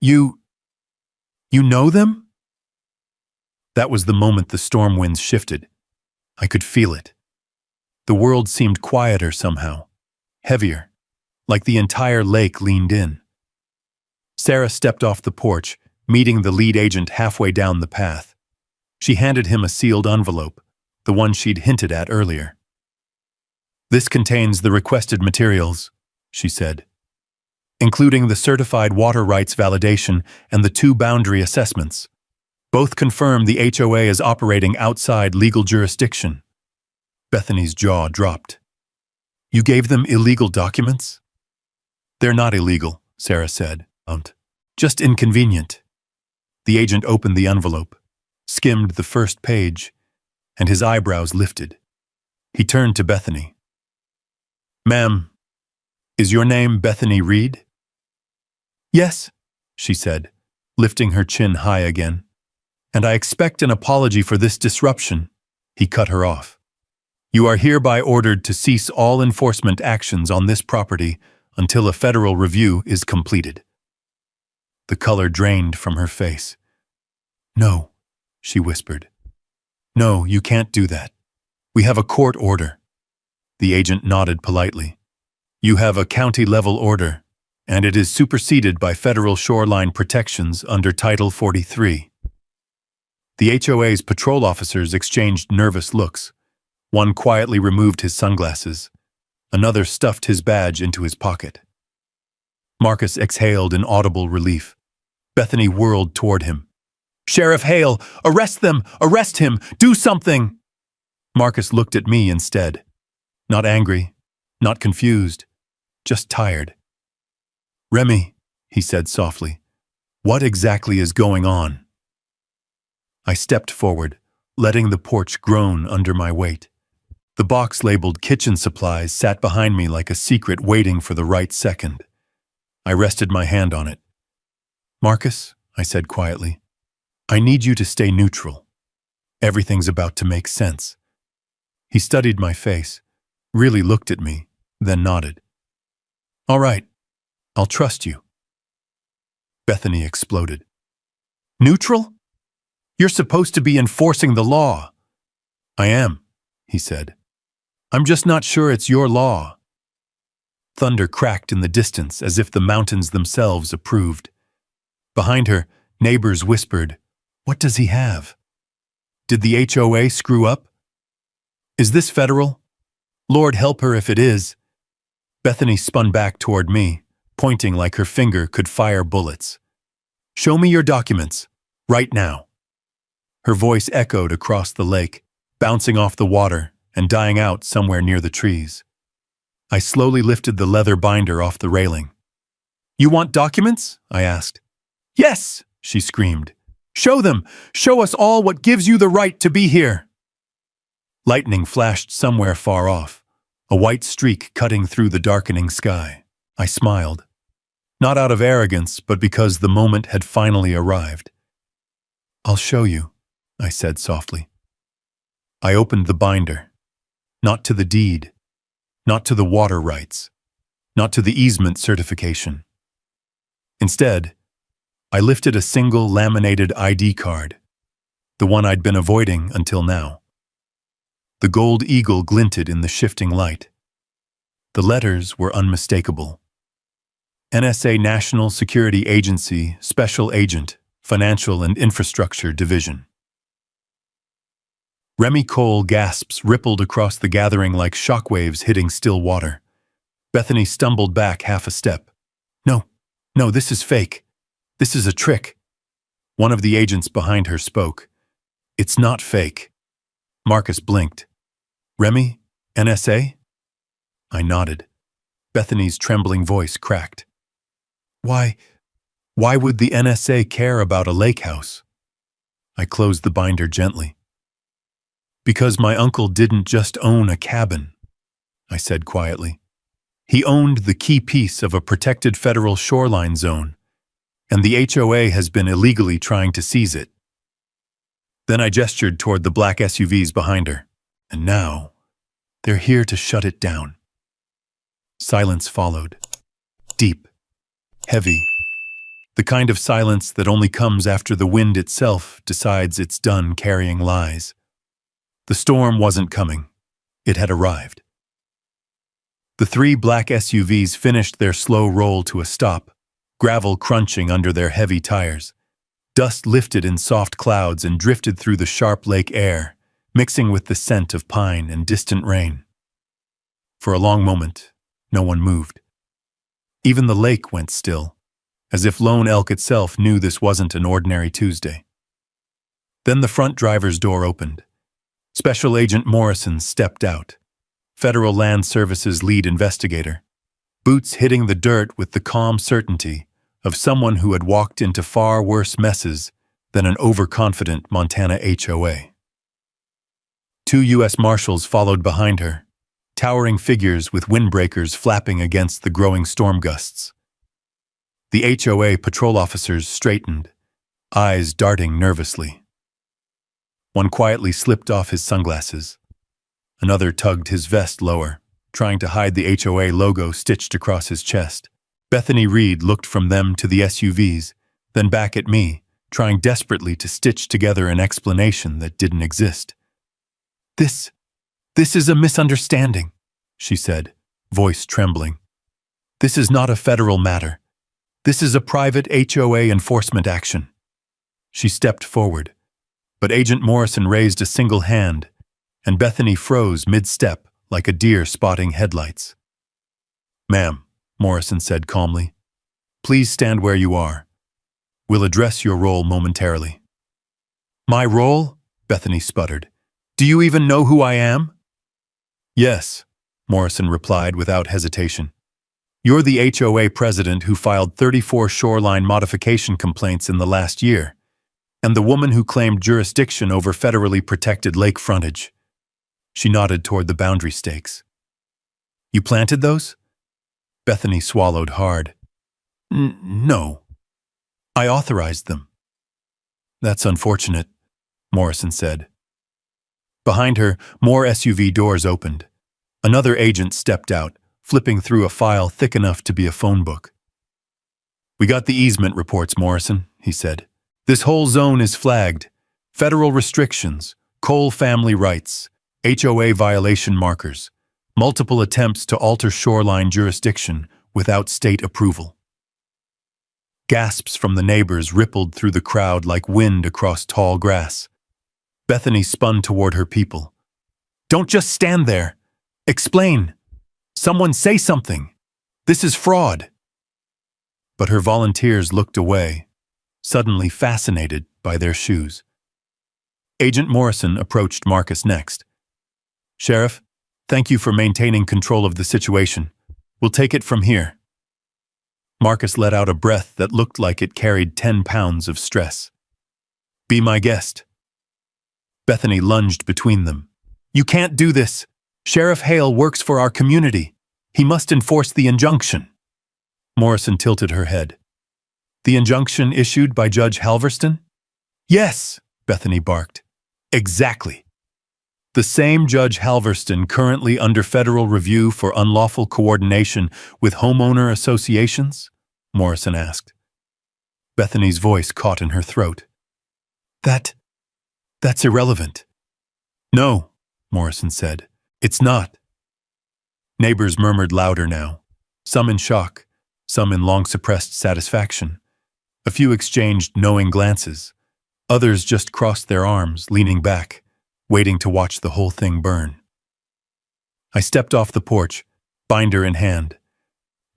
You know them?" That was the moment the storm winds shifted. I could feel it. The world seemed quieter somehow, heavier, like the entire lake leaned in. Sarah stepped off the porch, meeting the lead agent halfway down the path. She handed him a sealed envelope, the one she'd hinted at earlier. "This contains the requested materials," she said, "including the certified water rights validation and the 2 boundary assessments. Both confirm the HOA is operating outside legal jurisdiction." Bethany's jaw dropped. "You gave them illegal documents?" "They're not illegal," Sarah said. "Just inconvenient." The agent opened the envelope, skimmed the first page, and his eyebrows lifted. He turned to Bethany. "Ma'am, is your name Bethany Reed?" "Yes," she said, lifting her chin high again. "And I expect an apology for this disruption." He cut her off. "You are hereby ordered to cease all enforcement actions on this property until a federal review is completed." The color drained from her face. "No," she whispered. No, you can't do that. We have a court order. The agent nodded politely. You have a county-level order, and it is superseded by federal shoreline protections under Title 43. The HOA's patrol officers exchanged nervous looks. One quietly removed his sunglasses. Another stuffed his badge into his pocket. Marcus exhaled in audible relief. Bethany whirled toward him. Sheriff Hale, arrest them! Arrest him! Do something! Marcus looked at me instead. Not angry, not confused, just tired. Remy, he said softly, what exactly is going on? I stepped forward, letting the porch groan under my weight. The box labeled kitchen supplies sat behind me like a secret waiting for the right second. I rested my hand on it. Marcus, I said quietly, I need you to stay neutral. Everything's about to make sense. He studied my face, really looked at me, then nodded. All right, I'll trust you. Bethany exploded. Neutral? You're supposed to be enforcing the law. I am, he said. I'm just not sure it's your law. Thunder cracked in the distance as if the mountains themselves approved. Behind her, neighbors whispered, What does he have? Did the HOA screw up? Is this federal? Lord help her if it is. Bethany spun back toward me, pointing like her finger could fire bullets. Show me your documents, right now. Her voice echoed across the lake, bouncing off the water and dying out somewhere near the trees. I slowly lifted the leather binder off the railing. You want documents? I asked. Yes, she screamed. Show them! Show us all what gives you the right to be here! Lightning flashed somewhere far off, a white streak cutting through the darkening sky. I smiled. Not out of arrogance, but because the moment had finally arrived. I'll show you, I said softly. I opened the binder. Not to the deed. Not to the water rights. Not to the easement certification. Instead, I lifted a single laminated ID card, the one I'd been avoiding until now. The gold eagle glinted in the shifting light. The letters were unmistakable. NSA National Security Agency Special Agent, Financial and Infrastructure Division. Remy Cole gasps rippled across the gathering like shockwaves hitting still water. Bethany stumbled back half a step. No, this is fake. This is a trick. One of the agents behind her spoke. It's not fake. Marcus blinked. Remy? NSA? I nodded. Bethany's trembling voice cracked. Why would the NSA care about a lake house? I closed the binder gently. Because my uncle didn't just own a cabin, I said quietly. He owned the key piece of a protected federal shoreline zone, and the HOA has been illegally trying to seize it. Then I gestured toward the black SUVs behind her, and now they're here to shut it down. Silence followed. Deep. Heavy. The kind of silence that only comes after the wind itself decides it's done carrying lies. The storm wasn't coming. It had arrived. The three black SUVs finished their slow roll to a stop, gravel crunching under their heavy tires. Dust lifted in soft clouds and drifted through the sharp lake air, mixing with the scent of pine and distant rain. For a long moment, no one moved. Even the lake went still, as if Lone Elk itself knew this wasn't an ordinary Tuesday. Then the front driver's door opened. Special Agent Morrison stepped out, Federal Land Service's lead investigator, boots hitting the dirt with the calm certainty of someone who had walked into far worse messes than an overconfident Montana HOA. 2 U.S. Marshals followed behind her, towering figures with windbreakers flapping against the growing storm gusts. The HOA patrol officers straightened, eyes darting nervously. One quietly slipped off his sunglasses. Another tugged his vest lower, trying to hide the HOA logo stitched across his chest. Bethany Reed looked from them to the SUVs, then back at me, trying desperately to stitch together an explanation that didn't exist. This, this is a misunderstanding, she said, voice trembling. This is not a federal matter. This is a private HOA enforcement action. She stepped forward, but Agent Morrison raised a single hand, and Bethany froze mid-step like a deer spotting headlights. Ma'am, Morrison said calmly, please stand where you are. We'll address your role momentarily. My role? Bethany sputtered. Do you even know who I am? Yes, Morrison replied without hesitation. You're the HOA president who filed 34 shoreline modification complaints in the last year, and the woman who claimed jurisdiction over federally protected lake frontage. She nodded toward the boundary stakes. You planted those? Bethany swallowed hard. No. I authorized them. That's unfortunate, Morrison said. Behind her, more SUV doors opened. Another agent stepped out, flipping through a file thick enough to be a phone book. We got the easement reports, Morrison, he said. This whole zone is flagged. Federal restrictions, Cole family rights, HOA violation markers, multiple attempts to alter shoreline jurisdiction without state approval. Gasps from the neighbors rippled through the crowd like wind across tall grass. Bethany spun toward her people. Don't just stand there. Explain. Someone say something. This is fraud. But her volunteers looked away, suddenly fascinated by their shoes. Agent Morrison approached Marcus next. Sheriff, thank you for maintaining control of the situation. We'll take it from here. Marcus let out a breath that looked like it carried 10 pounds of stress. Be my guest. Bethany lunged between them. You can't do this. Sheriff Hale works for our community. He must enforce the injunction. Morrison tilted her head. The injunction issued by Judge Halverston? Yes, Bethany barked. Exactly. The same Judge Halverston currently under federal review for unlawful coordination with homeowner associations? Morrison asked. Bethany's voice caught in her throat. That's irrelevant. No, Morrison said. It's not. Neighbors murmured louder now, some in shock, some in long-suppressed satisfaction. A few exchanged knowing glances. Others just crossed their arms, leaning back, waiting to watch the whole thing burn. I stepped off the porch, binder in hand.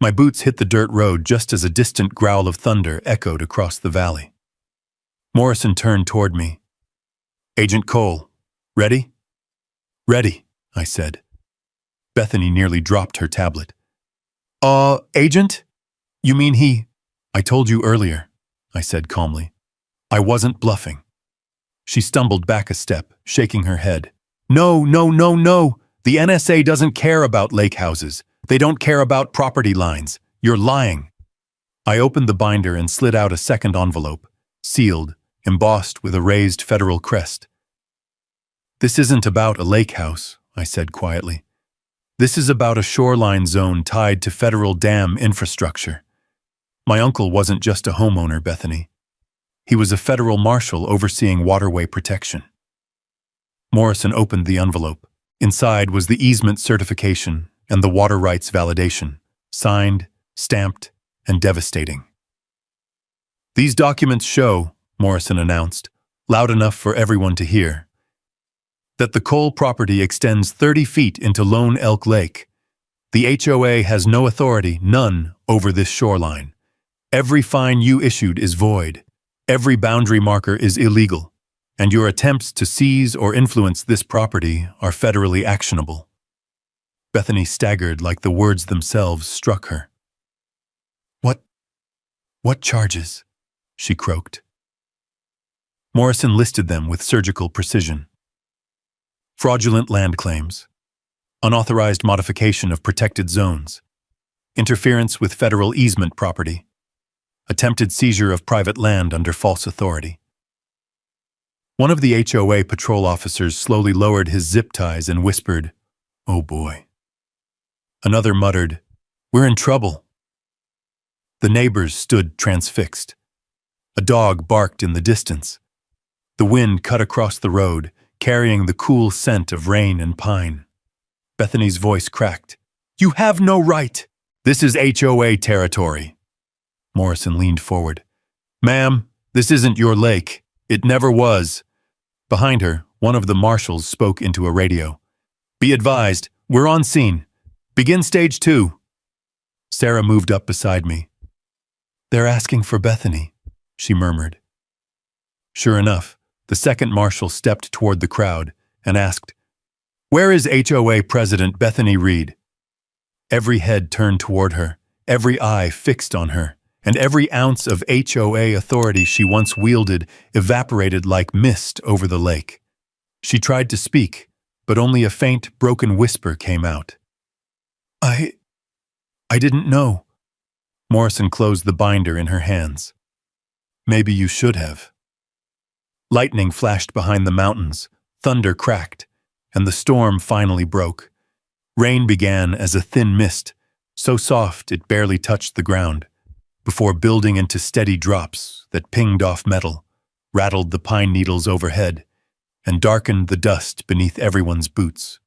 My boots hit the dirt road just as a distant growl of thunder echoed across the valley. Morrison turned toward me. Agent Cole, ready? Ready, I said. Bethany nearly dropped her tablet. Agent? You mean he? I told you earlier, I said calmly. I wasn't bluffing. She stumbled back a step, shaking her head. No. The NSA doesn't care about lake houses. They don't care about property lines. You're lying. I opened the binder and slid out a second envelope, sealed, embossed with a raised federal crest. This isn't about a lake house, I said quietly. This is about a shoreline zone tied to federal dam infrastructure. My uncle wasn't just a homeowner, Bethany. He was a federal marshal overseeing waterway protection. Morrison opened the envelope. Inside was the easement certification and the water rights validation, signed, stamped, and devastating. These documents show, Morrison announced, loud enough for everyone to hear, that the Cole property extends 30 feet into Lone Elk Lake. The HOA has no authority, none, over this shoreline. Every fine you issued is void. Every boundary marker is illegal, and your attempts to seize or influence this property are federally actionable. Bethany staggered like the words themselves struck her. What charges? She croaked. Morrison listed them with surgical precision. Fraudulent land claims, unauthorized modification of protected zones, interference with federal easement property, attempted seizure of private land under false authority. One of the HOA patrol officers slowly lowered his zip ties and whispered, "Oh boy." Another muttered, "We're in trouble." The neighbors stood transfixed. A dog barked in the distance. The wind cut across the road, carrying the cool scent of rain and pine. Bethany's voice cracked. "You have no right! This is HOA territory." Morrison leaned forward. "Ma'am, this isn't your lake. It never was." Behind her, one of the marshals spoke into a radio. "Be advised, we're on scene. Begin stage 2. Sarah moved up beside me. "They're asking for Bethany," she murmured. Sure enough, the second marshal stepped toward the crowd and asked, "Where is HOA President Bethany Reed?" Every head turned toward her, every eye fixed on her, and every ounce of HOA authority she once wielded evaporated like mist over the lake. She tried to speak, but only a faint, broken whisper came out. I didn't know." Morrison closed the binder in her hands. "Maybe you should have." Lightning flashed behind the mountains, thunder cracked, and the storm finally broke. Rain began as a thin mist, so soft it barely touched the ground, before building into steady drops that pinged off metal, rattled the pine needles overhead, and darkened the dust beneath everyone's boots.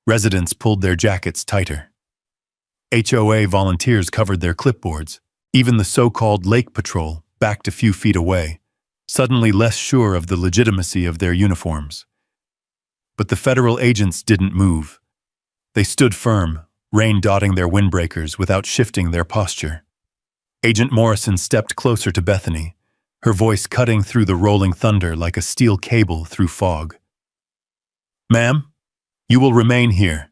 Residents pulled their jackets tighter. HOA volunteers covered their clipboards. Even the so-called Lake Patrol backed a few feet away, suddenly less sure of the legitimacy of their uniforms. But the federal agents didn't move. They stood firm, rain dotting their windbreakers without shifting their posture. Agent Morrison stepped closer to Bethany, her voice cutting through the rolling thunder like a steel cable through fog. "Ma'am, you will remain here.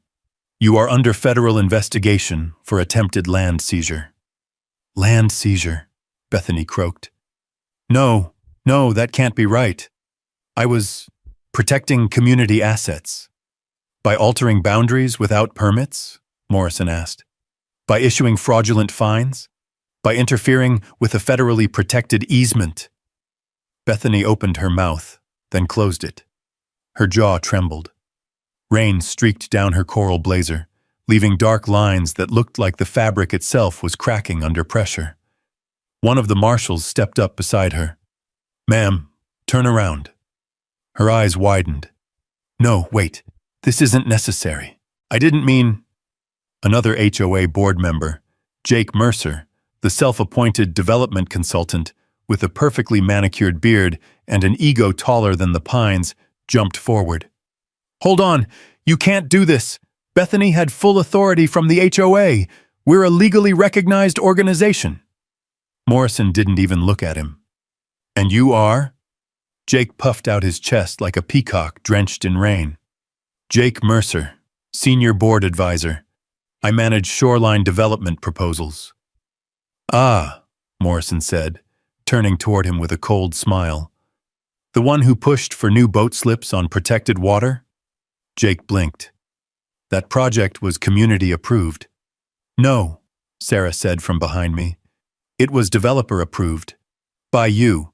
You are under federal investigation for attempted land seizure." "Land seizure," Bethany croaked. No, that can't be right. I was protecting community assets." "By altering boundaries without permits?" Morrison asked. "By issuing fraudulent fines? By interfering with a federally protected easement?" Bethany opened her mouth, then closed it. Her jaw trembled. Rain streaked down her coral blazer, leaving dark lines that looked like the fabric itself was cracking under pressure. One of the marshals stepped up beside her. "Ma'am, turn around." Her eyes widened. "No, wait. This isn't necessary. I didn't mean—" Another HOA board member, Jake Mercer, the self-appointed development consultant with a perfectly manicured beard and an ego taller than the pines, jumped forward. "Hold on, you can't do this. Bethany had full authority from the HOA. We're a legally recognized organization." Morrison didn't even look at him. "And you are?" Jake puffed out his chest like a peacock drenched in rain. "Jake Mercer, senior board advisor. I manage shoreline development proposals." "Ah," Morrison said, turning toward him with a cold smile. "The one who pushed for new boat slips on protected water?" Jake blinked. "That project was community approved." "No," Sarah said from behind me. "It was developer approved. By you.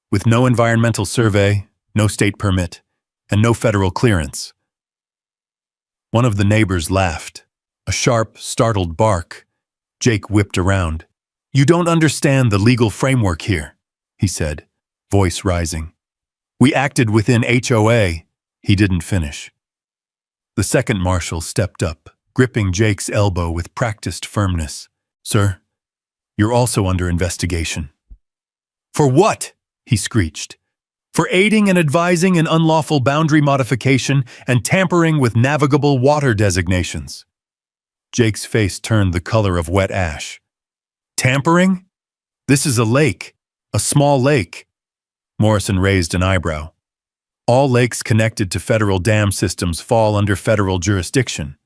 With no environmental survey, no state permit, and no federal clearance." One of the neighbors laughed. A sharp, startled bark. Jake whipped around. "You don't understand the legal framework here," he said, voice rising. "We acted within HOA." He didn't finish. The second marshal stepped up, gripping Jake's elbow with practiced firmness. "Sir, you're also under investigation." "For what?" he screeched. "For aiding and advising in unlawful boundary modification and tampering with navigable water designations." Jake's face turned the color of wet ash. "Tampering? This is a lake, a small lake." Morrison raised an eyebrow. "All lakes connected to federal dam systems fall under federal jurisdiction.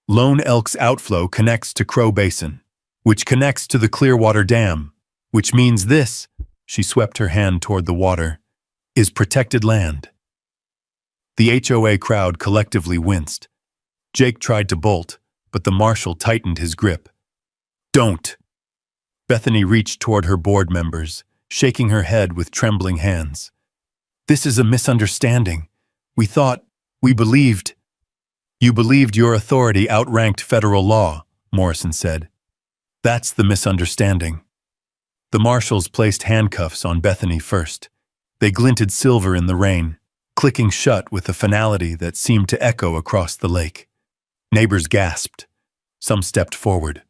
Lone Elk's outflow connects to Crow Basin, which connects to the Clearwater Dam, which means this," she swept her hand toward the water, "is protected land." The HOA crowd collectively winced. Jake tried to bolt, but the marshal tightened his grip. "Don't." Bethany reached toward her board members, shaking her head with trembling hands. "This is a misunderstanding. We believed." "You believed your authority outranked federal law," Morrison said. "That's the misunderstanding." The marshals placed handcuffs on Bethany first. They glinted silver in the rain, clicking shut with a finality that seemed to echo across the lake. Neighbors gasped. Some stepped forward.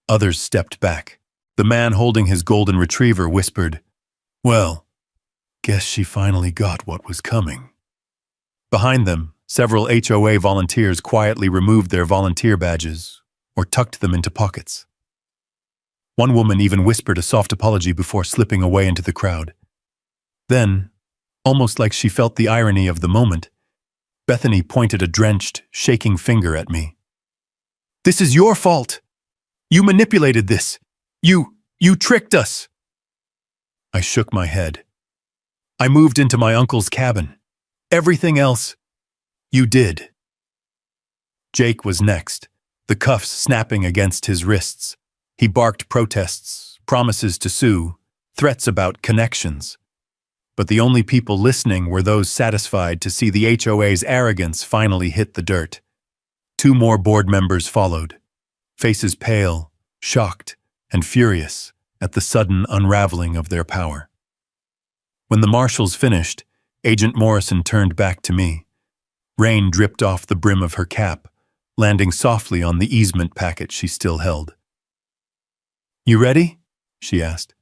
Others stepped back. The man holding his golden retriever whispered, "Well, guess she finally got what was coming." Behind them, several HOA volunteers quietly removed their volunteer badges or tucked them into pockets. One woman even whispered a soft apology before slipping away into the crowd. Then, almost like she felt the irony of the moment, Bethany pointed a drenched, shaking finger at me. "This is your fault! You manipulated this! You tricked us!" I shook my head. "I moved into my uncle's cabin. Everything else, you did." Jake was next, the cuffs snapping against his wrists. He barked protests, promises to sue, threats about connections. But the only people listening were those satisfied to see the HOA's arrogance finally hit the dirt. 2 more board members followed, faces pale, shocked, and furious at the sudden unraveling of their power. When the marshals finished, Agent Morrison turned back to me. Rain dripped off the brim of her cap, landing softly on the easement packet she still held. "You ready?" she asked.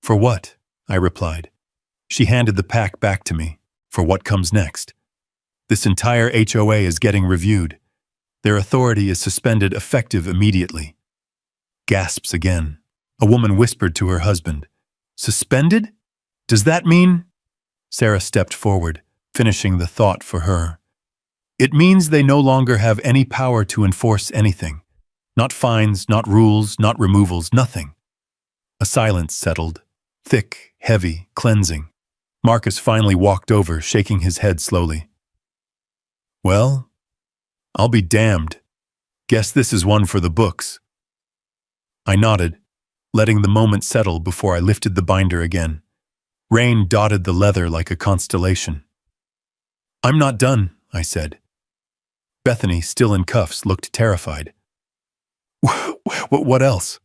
"For what?" I replied. She handed the pack back to me. "For what comes next. This entire HOA is getting reviewed. Their authority is suspended effective immediately." Gasps again. A woman whispered to her husband, "Suspended? Does that mean—" Sarah stepped forward, finishing the thought for her. "It means they no longer have any power to enforce anything. Not fines, not rules, not removals, nothing." A silence settled, thick, heavy, cleansing. Marcus finally walked over, shaking his head slowly. "Well, I'll be damned. Guess this is one for the books." I nodded, letting the moment settle before I lifted the binder again. Rain dotted the leather like a constellation. "I'm not done," I said. Bethany, still in cuffs, looked terrified. What else?"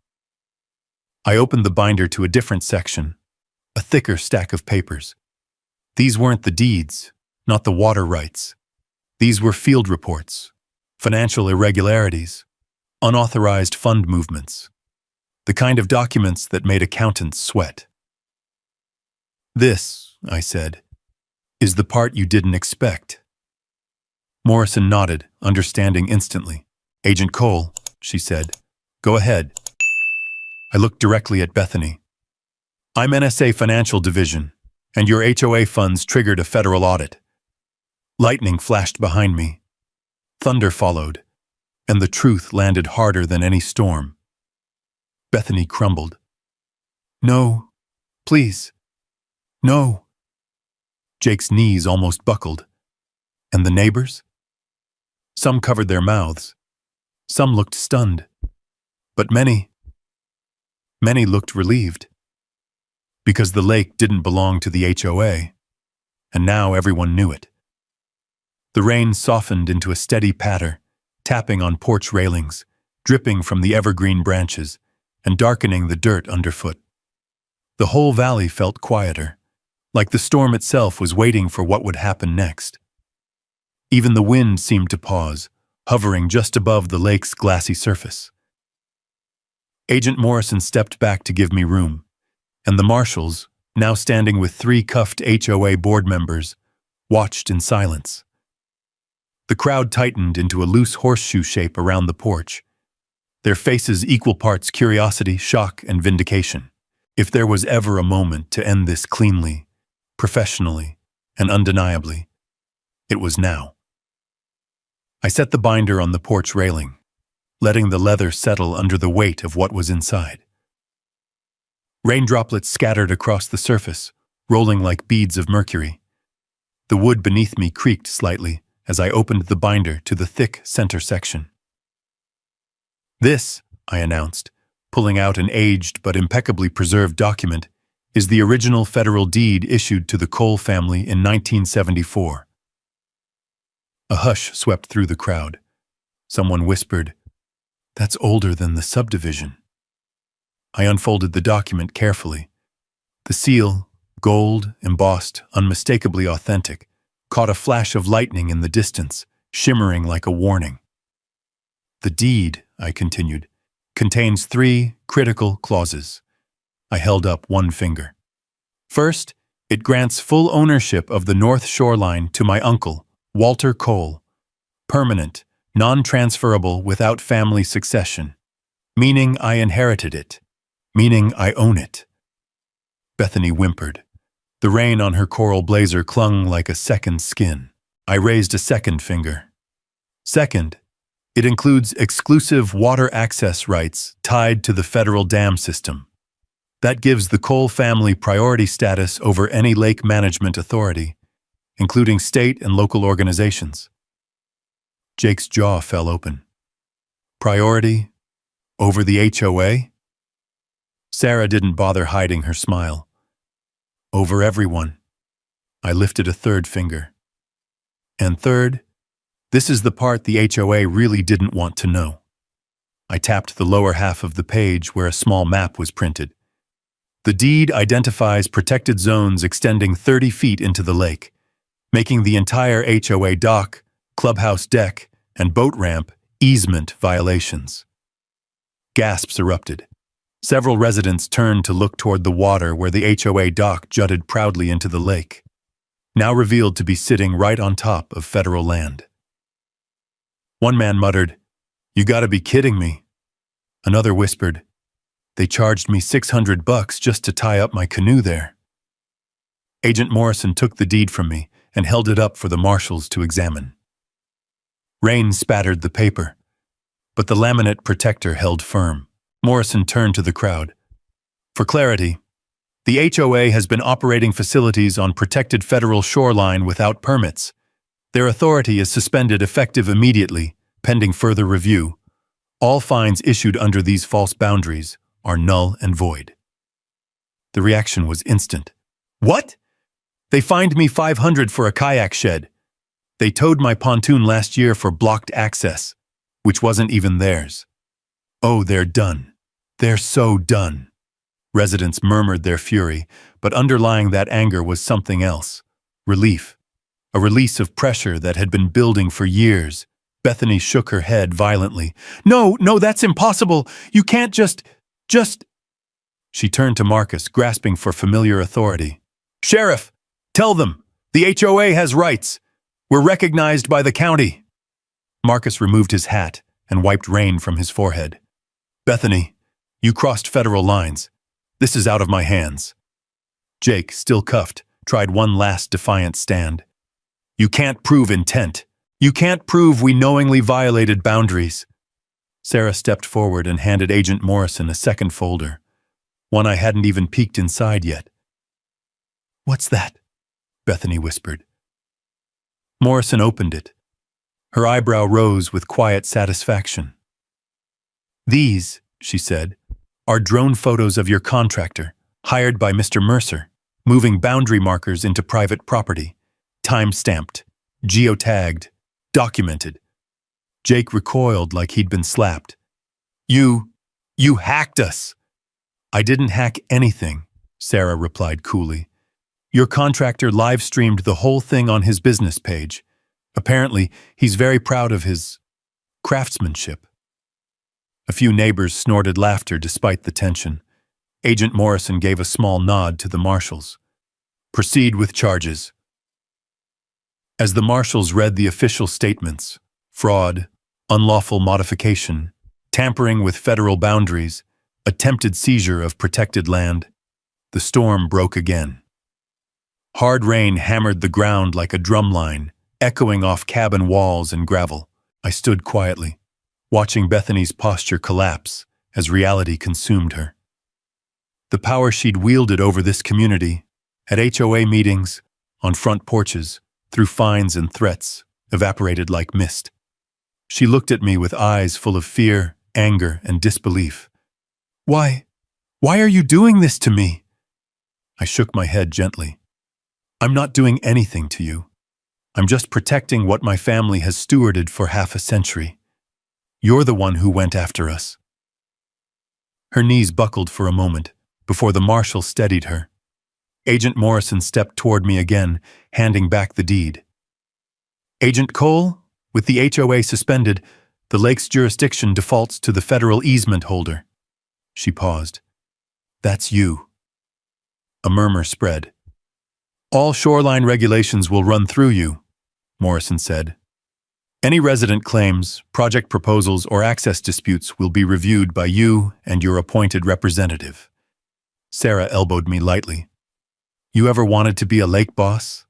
I opened the binder to a different section, a thicker stack of papers. These weren't the deeds, not the water rights. These were field reports, financial irregularities, unauthorized fund movements, the kind of documents that made accountants sweat. "This," I said, "is the part you didn't expect." Morrison nodded, understanding instantly. "Agent Cole," she said, "go ahead." I looked directly at Bethany. "I'm NSA Financial Division, and your HOA funds triggered a federal audit." Lightning flashed behind me. Thunder followed, and the truth landed harder than any storm. Bethany crumbled. "No, please. No." Jake's knees almost buckled. And the neighbors? Some covered their mouths. Some looked stunned. But many looked relieved. Because the lake didn't belong to the HOA, and now everyone knew it. The rain softened into a steady patter, tapping on porch railings, dripping from the evergreen branches, and darkening the dirt underfoot. The whole valley felt quieter, like the storm itself was waiting for what would happen next. Even the wind seemed to pause, hovering just above the lake's glassy surface. Agent Morrison stepped back to give me room, and the marshals, now standing with 3 cuffed HOA board members, watched in silence. The crowd tightened into a loose horseshoe shape around the porch, their faces equal parts curiosity, shock, and vindication. If there was ever a moment to end this cleanly, professionally, and undeniably, it was now. I set the binder on the porch railing, letting the leather settle under the weight of what was inside. Rain droplets scattered across the surface, rolling like beads of mercury. The wood beneath me creaked slightly as I opened the binder to the thick center section. "This," I announced, pulling out an aged but impeccably preserved document, "is the original federal deed issued to the Cole family in 1974. A hush swept through the crowd. Someone whispered, "That's older than the subdivision." I unfolded the document carefully. The seal, gold, embossed, unmistakably authentic, caught a flash of lightning in the distance, shimmering like a warning. The deed, I continued, contains 3 critical clauses. I held up one finger. First, it grants full ownership of the North Shoreline to my uncle, Walter Cole. Permanent, non-transferable without family succession. Meaning I inherited it. Meaning I own it. Bethany whimpered. The rain on her coral blazer clung like a second skin. I raised a second finger. Second, it includes exclusive water access rights tied to the federal dam system. That gives the Cole family priority status over any lake management authority, including state and local organizations. Jake's jaw fell open. Priority over the HOA? Sarah didn't bother hiding her smile. Over everyone. I lifted a third finger. And third, this is the part the HOA really didn't want to know. I tapped the lower half of the page where a small map was printed. The deed identifies protected zones extending 30 feet into the lake, making the entire HOA dock, clubhouse deck, and boat ramp easement violations. Gasps erupted. Several residents turned to look toward the water where the HOA dock jutted proudly into the lake, now revealed to be sitting right on top of federal land. One man muttered, "You gotta be kidding me." Another whispered, "They charged me $600 just to tie up my canoe there." Agent Morrison took the deed from me and held it up for the marshals to examine. Rain spattered the paper, but the laminate protector held firm. Morrison turned to the crowd. For clarity, the HOA has been operating facilities on protected federal shoreline without permits. Their authority is suspended effective immediately, pending further review. All fines issued under these false boundaries are null and void. The reaction was instant. What? They fined me $500 for a kayak shed. They towed my pontoon last year for blocked access, which wasn't even theirs. Oh, they're done. They're so done. Residents murmured their fury, but underlying that anger was something else. Relief. A release of pressure that had been building for years. Bethany shook her head violently. No, that's impossible. You can't just... She turned to Marcus, grasping for familiar authority. Sheriff, tell them. The HOA has rights. We're recognized by the county. Marcus removed his hat and wiped rain from his forehead. Bethany, you crossed federal lines. This is out of my hands. Jake, still cuffed, tried one last defiant stand. You can't prove intent. You can't prove we knowingly violated boundaries. Sarah stepped forward and handed Agent Morrison a second folder, one I hadn't even peeked inside yet. What's that? Bethany whispered. Morrison opened it. Her eyebrow rose with quiet satisfaction. These, she said, are drone photos of your contractor, hired by Mr. Mercer, moving boundary markers into private property, time-stamped, geotagged, documented. Jake recoiled like he'd been slapped. You hacked us. I didn't hack anything, Sarah replied coolly. Your contractor live-streamed the whole thing on his business page. Apparently, he's very proud of his craftsmanship. A few neighbors snorted laughter despite the tension. Agent Morrison gave a small nod to the marshals. Proceed with charges. As the marshals read the official statements, fraud, unlawful modification, tampering with federal boundaries, attempted seizure of protected land, the storm broke again. Hard rain hammered the ground like a drumline, echoing off cabin walls and gravel. I stood quietly, watching Bethany's posture collapse as reality consumed her. The power she'd wielded over this community, at HOA meetings, on front porches, through fines and threats, evaporated like mist. She looked at me with eyes full of fear, anger, and disbelief. Why are you doing this to me? I shook my head gently. I'm not doing anything to you. I'm just protecting what my family has stewarded for half a century. You're the one who went after us. Her knees buckled for a moment before the marshal steadied her. Agent Morrison stepped toward me again, handing back the deed. Agent Cole, with the HOA suspended, the lake's jurisdiction defaults to the federal easement holder. She paused. That's you. A murmur spread. All shoreline regulations will run through you, Morrison said. Any resident claims, project proposals, or access disputes will be reviewed by you and your appointed representative. Sarah elbowed me lightly. You ever wanted to be a lake boss?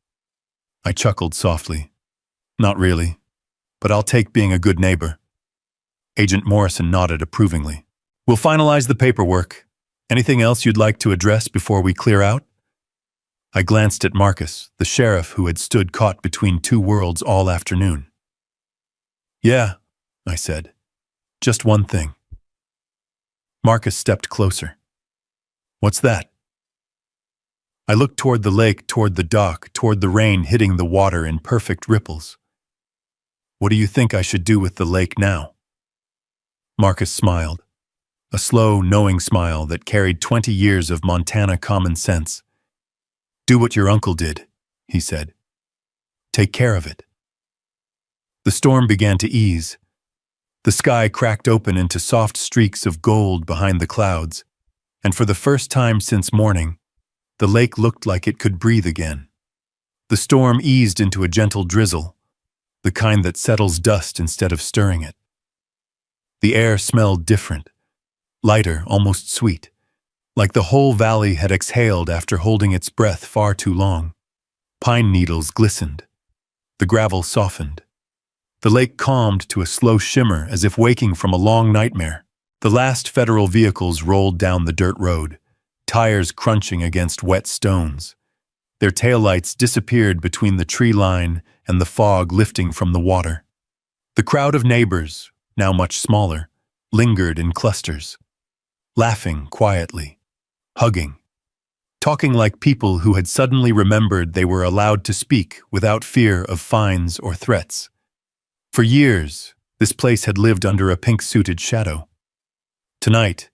I chuckled softly. Not really, but I'll take being a good neighbor. Agent Morrison nodded approvingly. We'll finalize the paperwork. Anything else you'd like to address before we clear out? I glanced at Marcus, the sheriff who had stood caught between two worlds all afternoon. Yeah, I said. Just one thing. Marcus stepped closer. What's that? I looked toward the lake, toward the dock, toward the rain hitting the water in perfect ripples. What do you think I should do with the lake now? Marcus smiled, a slow, knowing smile that carried 20 years of Montana common sense. Do what your uncle did, he said. Take care of it. The storm began to ease. The sky cracked open into soft streaks of gold behind the clouds, and for the first time since morning, the lake looked like it could breathe again. The storm eased into a gentle drizzle, the kind that settles dust instead of stirring it. The air smelled different, lighter, almost sweet, like the whole valley had exhaled after holding its breath far too long. Pine needles glistened. The gravel softened. The lake calmed to a slow shimmer as if waking from a long nightmare. The last federal vehicles rolled down the dirt road, tires crunching against wet stones. Their taillights disappeared between the tree line and the fog lifting from the water. The crowd of neighbors, now much smaller, lingered in clusters, laughing quietly, hugging, talking like people who had suddenly remembered they were allowed to speak without fear of fines or threats. For years, this place had lived under a pink-suited shadow. Tonight,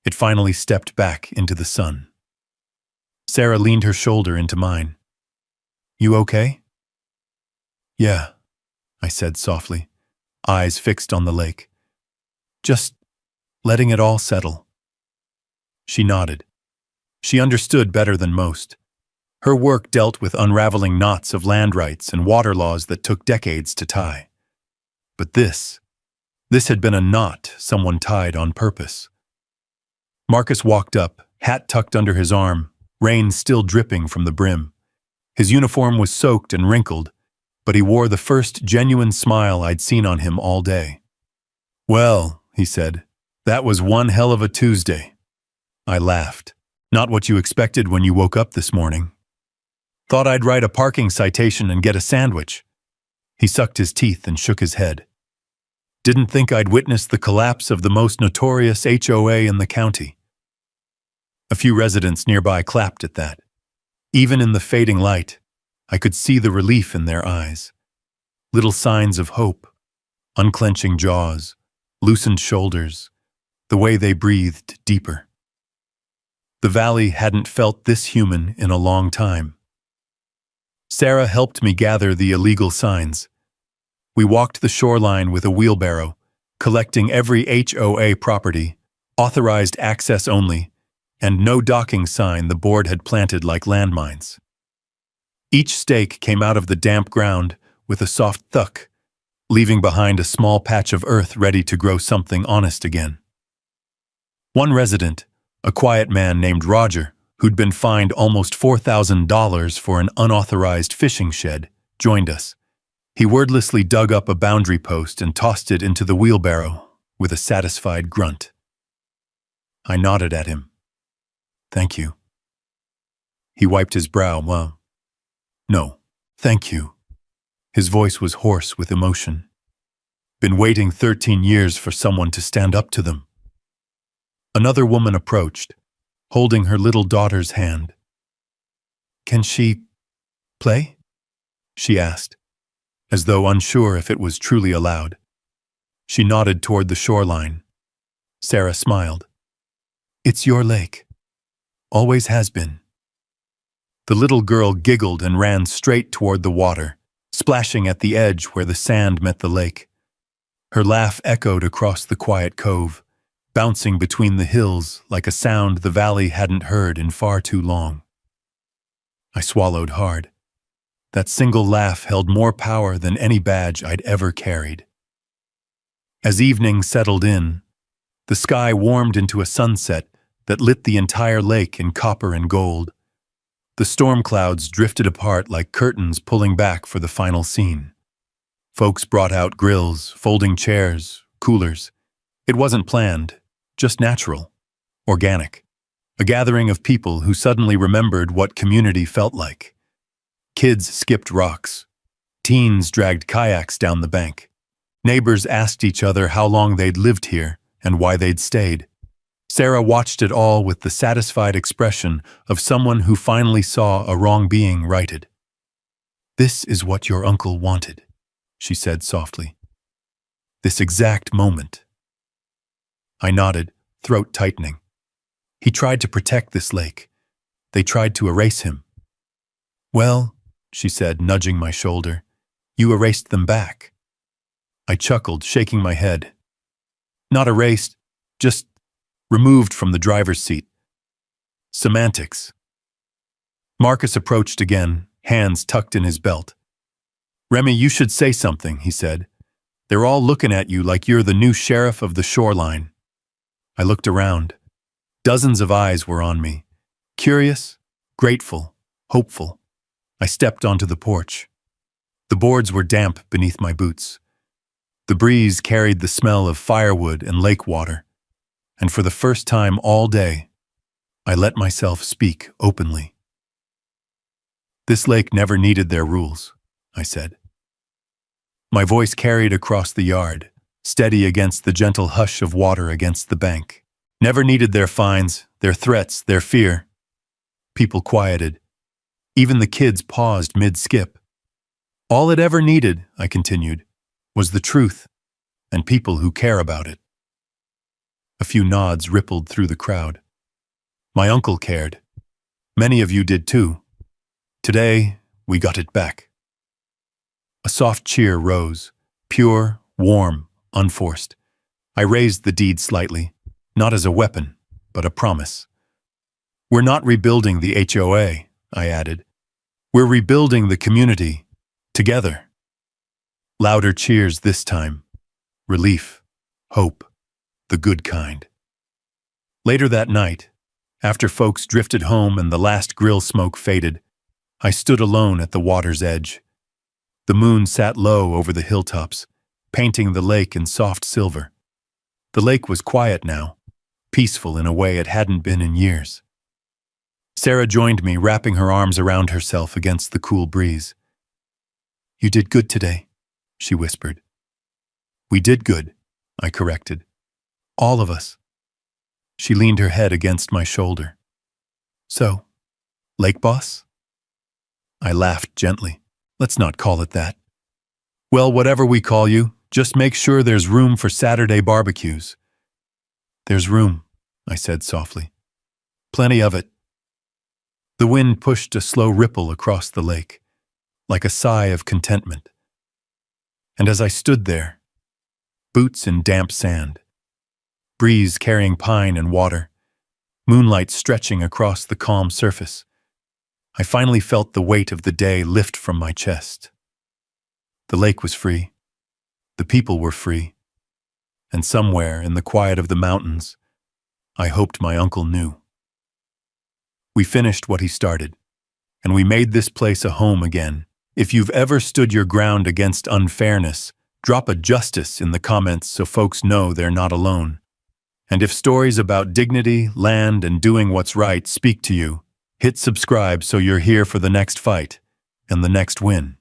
it finally stepped back into the sun. Sarah leaned her shoulder into mine. You okay? Yeah, I said softly, eyes fixed on the lake. Just letting it all settle. She nodded. She understood better than most. Her work dealt with unraveling knots of land rights and water laws that took decades to tie. But this had been a knot someone tied on purpose. Marcus walked up, hat tucked under his arm, rain still dripping from the brim. His uniform was soaked and wrinkled, but he wore the first genuine smile I'd seen on him all day. Well, he said, that was one hell of a Tuesday. I laughed. Not what you expected when you woke up this morning. Thought I'd write a parking citation and get a sandwich. He sucked his teeth and shook his head. Didn't think I'd witness the collapse of the most notorious HOA in the county. A few residents nearby clapped at that. Even in the fading light, I could see the relief in their eyes. Little signs of hope, unclenching jaws, loosened shoulders, the way they breathed deeper. The valley hadn't felt this human in a long time. Sarah helped me gather the illegal signs. We walked the shoreline with a wheelbarrow, collecting every HOA property, authorized access only, and no docking sign the board had planted like landmines. Each stake came out of the damp ground with a soft thunk, leaving behind a small patch of earth ready to grow something honest again. One resident, a quiet man named Roger, who'd been fined almost $4,000 for an unauthorized fishing shed, joined us. He wordlessly dug up a boundary post and tossed it into the wheelbarrow with a satisfied grunt. I nodded at him. Thank you. He wiped his brow. Well, no, thank you. His voice was hoarse with emotion. Been waiting 13 years for someone to stand up to them. Another woman approached, holding her little daughter's hand. Can she play? She asked, as though unsure if it was truly allowed. She nodded toward the shoreline. Sarah smiled. It's your lake. Always has been. The little girl giggled and ran straight toward the water, splashing at the edge where the sand met the lake. Her laugh echoed across the quiet cove, bouncing between the hills like a sound the valley hadn't heard in far too long. I swallowed hard. That single laugh held more power than any badge I'd ever carried. As evening settled in, the sky warmed into a sunset that lit the entire lake in copper and gold. The storm clouds drifted apart like curtains pulling back for the final scene. Folks brought out grills, folding chairs, coolers. It wasn't planned, just natural, organic. A gathering of people who suddenly remembered what community felt like. Kids skipped rocks. Teens dragged kayaks down the bank. Neighbors asked each other how long they'd lived here and why they'd stayed. Sarah watched it all with the satisfied expression of someone who finally saw a wrong being righted. "This is what your uncle wanted," she said softly. "This exact moment." I nodded, throat tightening. He tried to protect this lake. They tried to erase him. "Well," she said, nudging my shoulder, "you erased them back." I chuckled, shaking my head. "Not erased, just removed from the driver's seat." Semantics. Marcus approached again, hands tucked in his belt. "Remy, you should say something," he said. "They're all looking at you like you're the new sheriff of the shoreline." I looked around. Dozens of eyes were on me. Curious, grateful, hopeful. I stepped onto the porch. The boards were damp beneath my boots. The breeze carried the smell of firewood and lake water. And for the first time all day, I let myself speak openly. "This lake never needed their rules," I said. My voice carried across the yard, steady against the gentle hush of water against the bank. Never needed their fines, their threats, their fear. People quieted. Even the kids paused mid-skip. All it ever needed, I continued, was the truth and people who care about it. A few nods rippled through the crowd. My uncle cared. Many of you did too. Today, we got it back. A soft cheer rose, pure, warm, unforced. I raised the deed slightly, not as a weapon, but a promise. "We're not rebuilding the HOA," I added. "We're rebuilding the community, together." Louder cheers this time. Relief, hope, the good kind. Later that night, after folks drifted home and the last grill smoke faded, I stood alone at the water's edge. The moon sat low over the hilltops, painting the lake in soft silver. The lake was quiet now, peaceful in a way it hadn't been in years. Sarah joined me, wrapping her arms around herself against the cool breeze. "You did good today," she whispered. "We did good," I corrected. "All of us." She leaned her head against my shoulder. "So, lake boss?" I laughed gently. "Let's not call it that." "Well, whatever we call you, just make sure there's room for Saturday barbecues." "There's room," I said softly. "Plenty of it." The wind pushed a slow ripple across the lake, like a sigh of contentment. And as I stood there, boots in damp sand, breeze carrying pine and water, moonlight stretching across the calm surface, I finally felt the weight of the day lift from my chest. The lake was free. The people were free. And somewhere in the quiet of the mountains, I hoped my uncle knew. We finished what he started, and we made this place a home again. If you've ever stood your ground against unfairness, drop a justice in the comments so folks know they're not alone. And if stories about dignity, land, and doing what's right speak to you, hit subscribe so you're here for the next fight and the next win.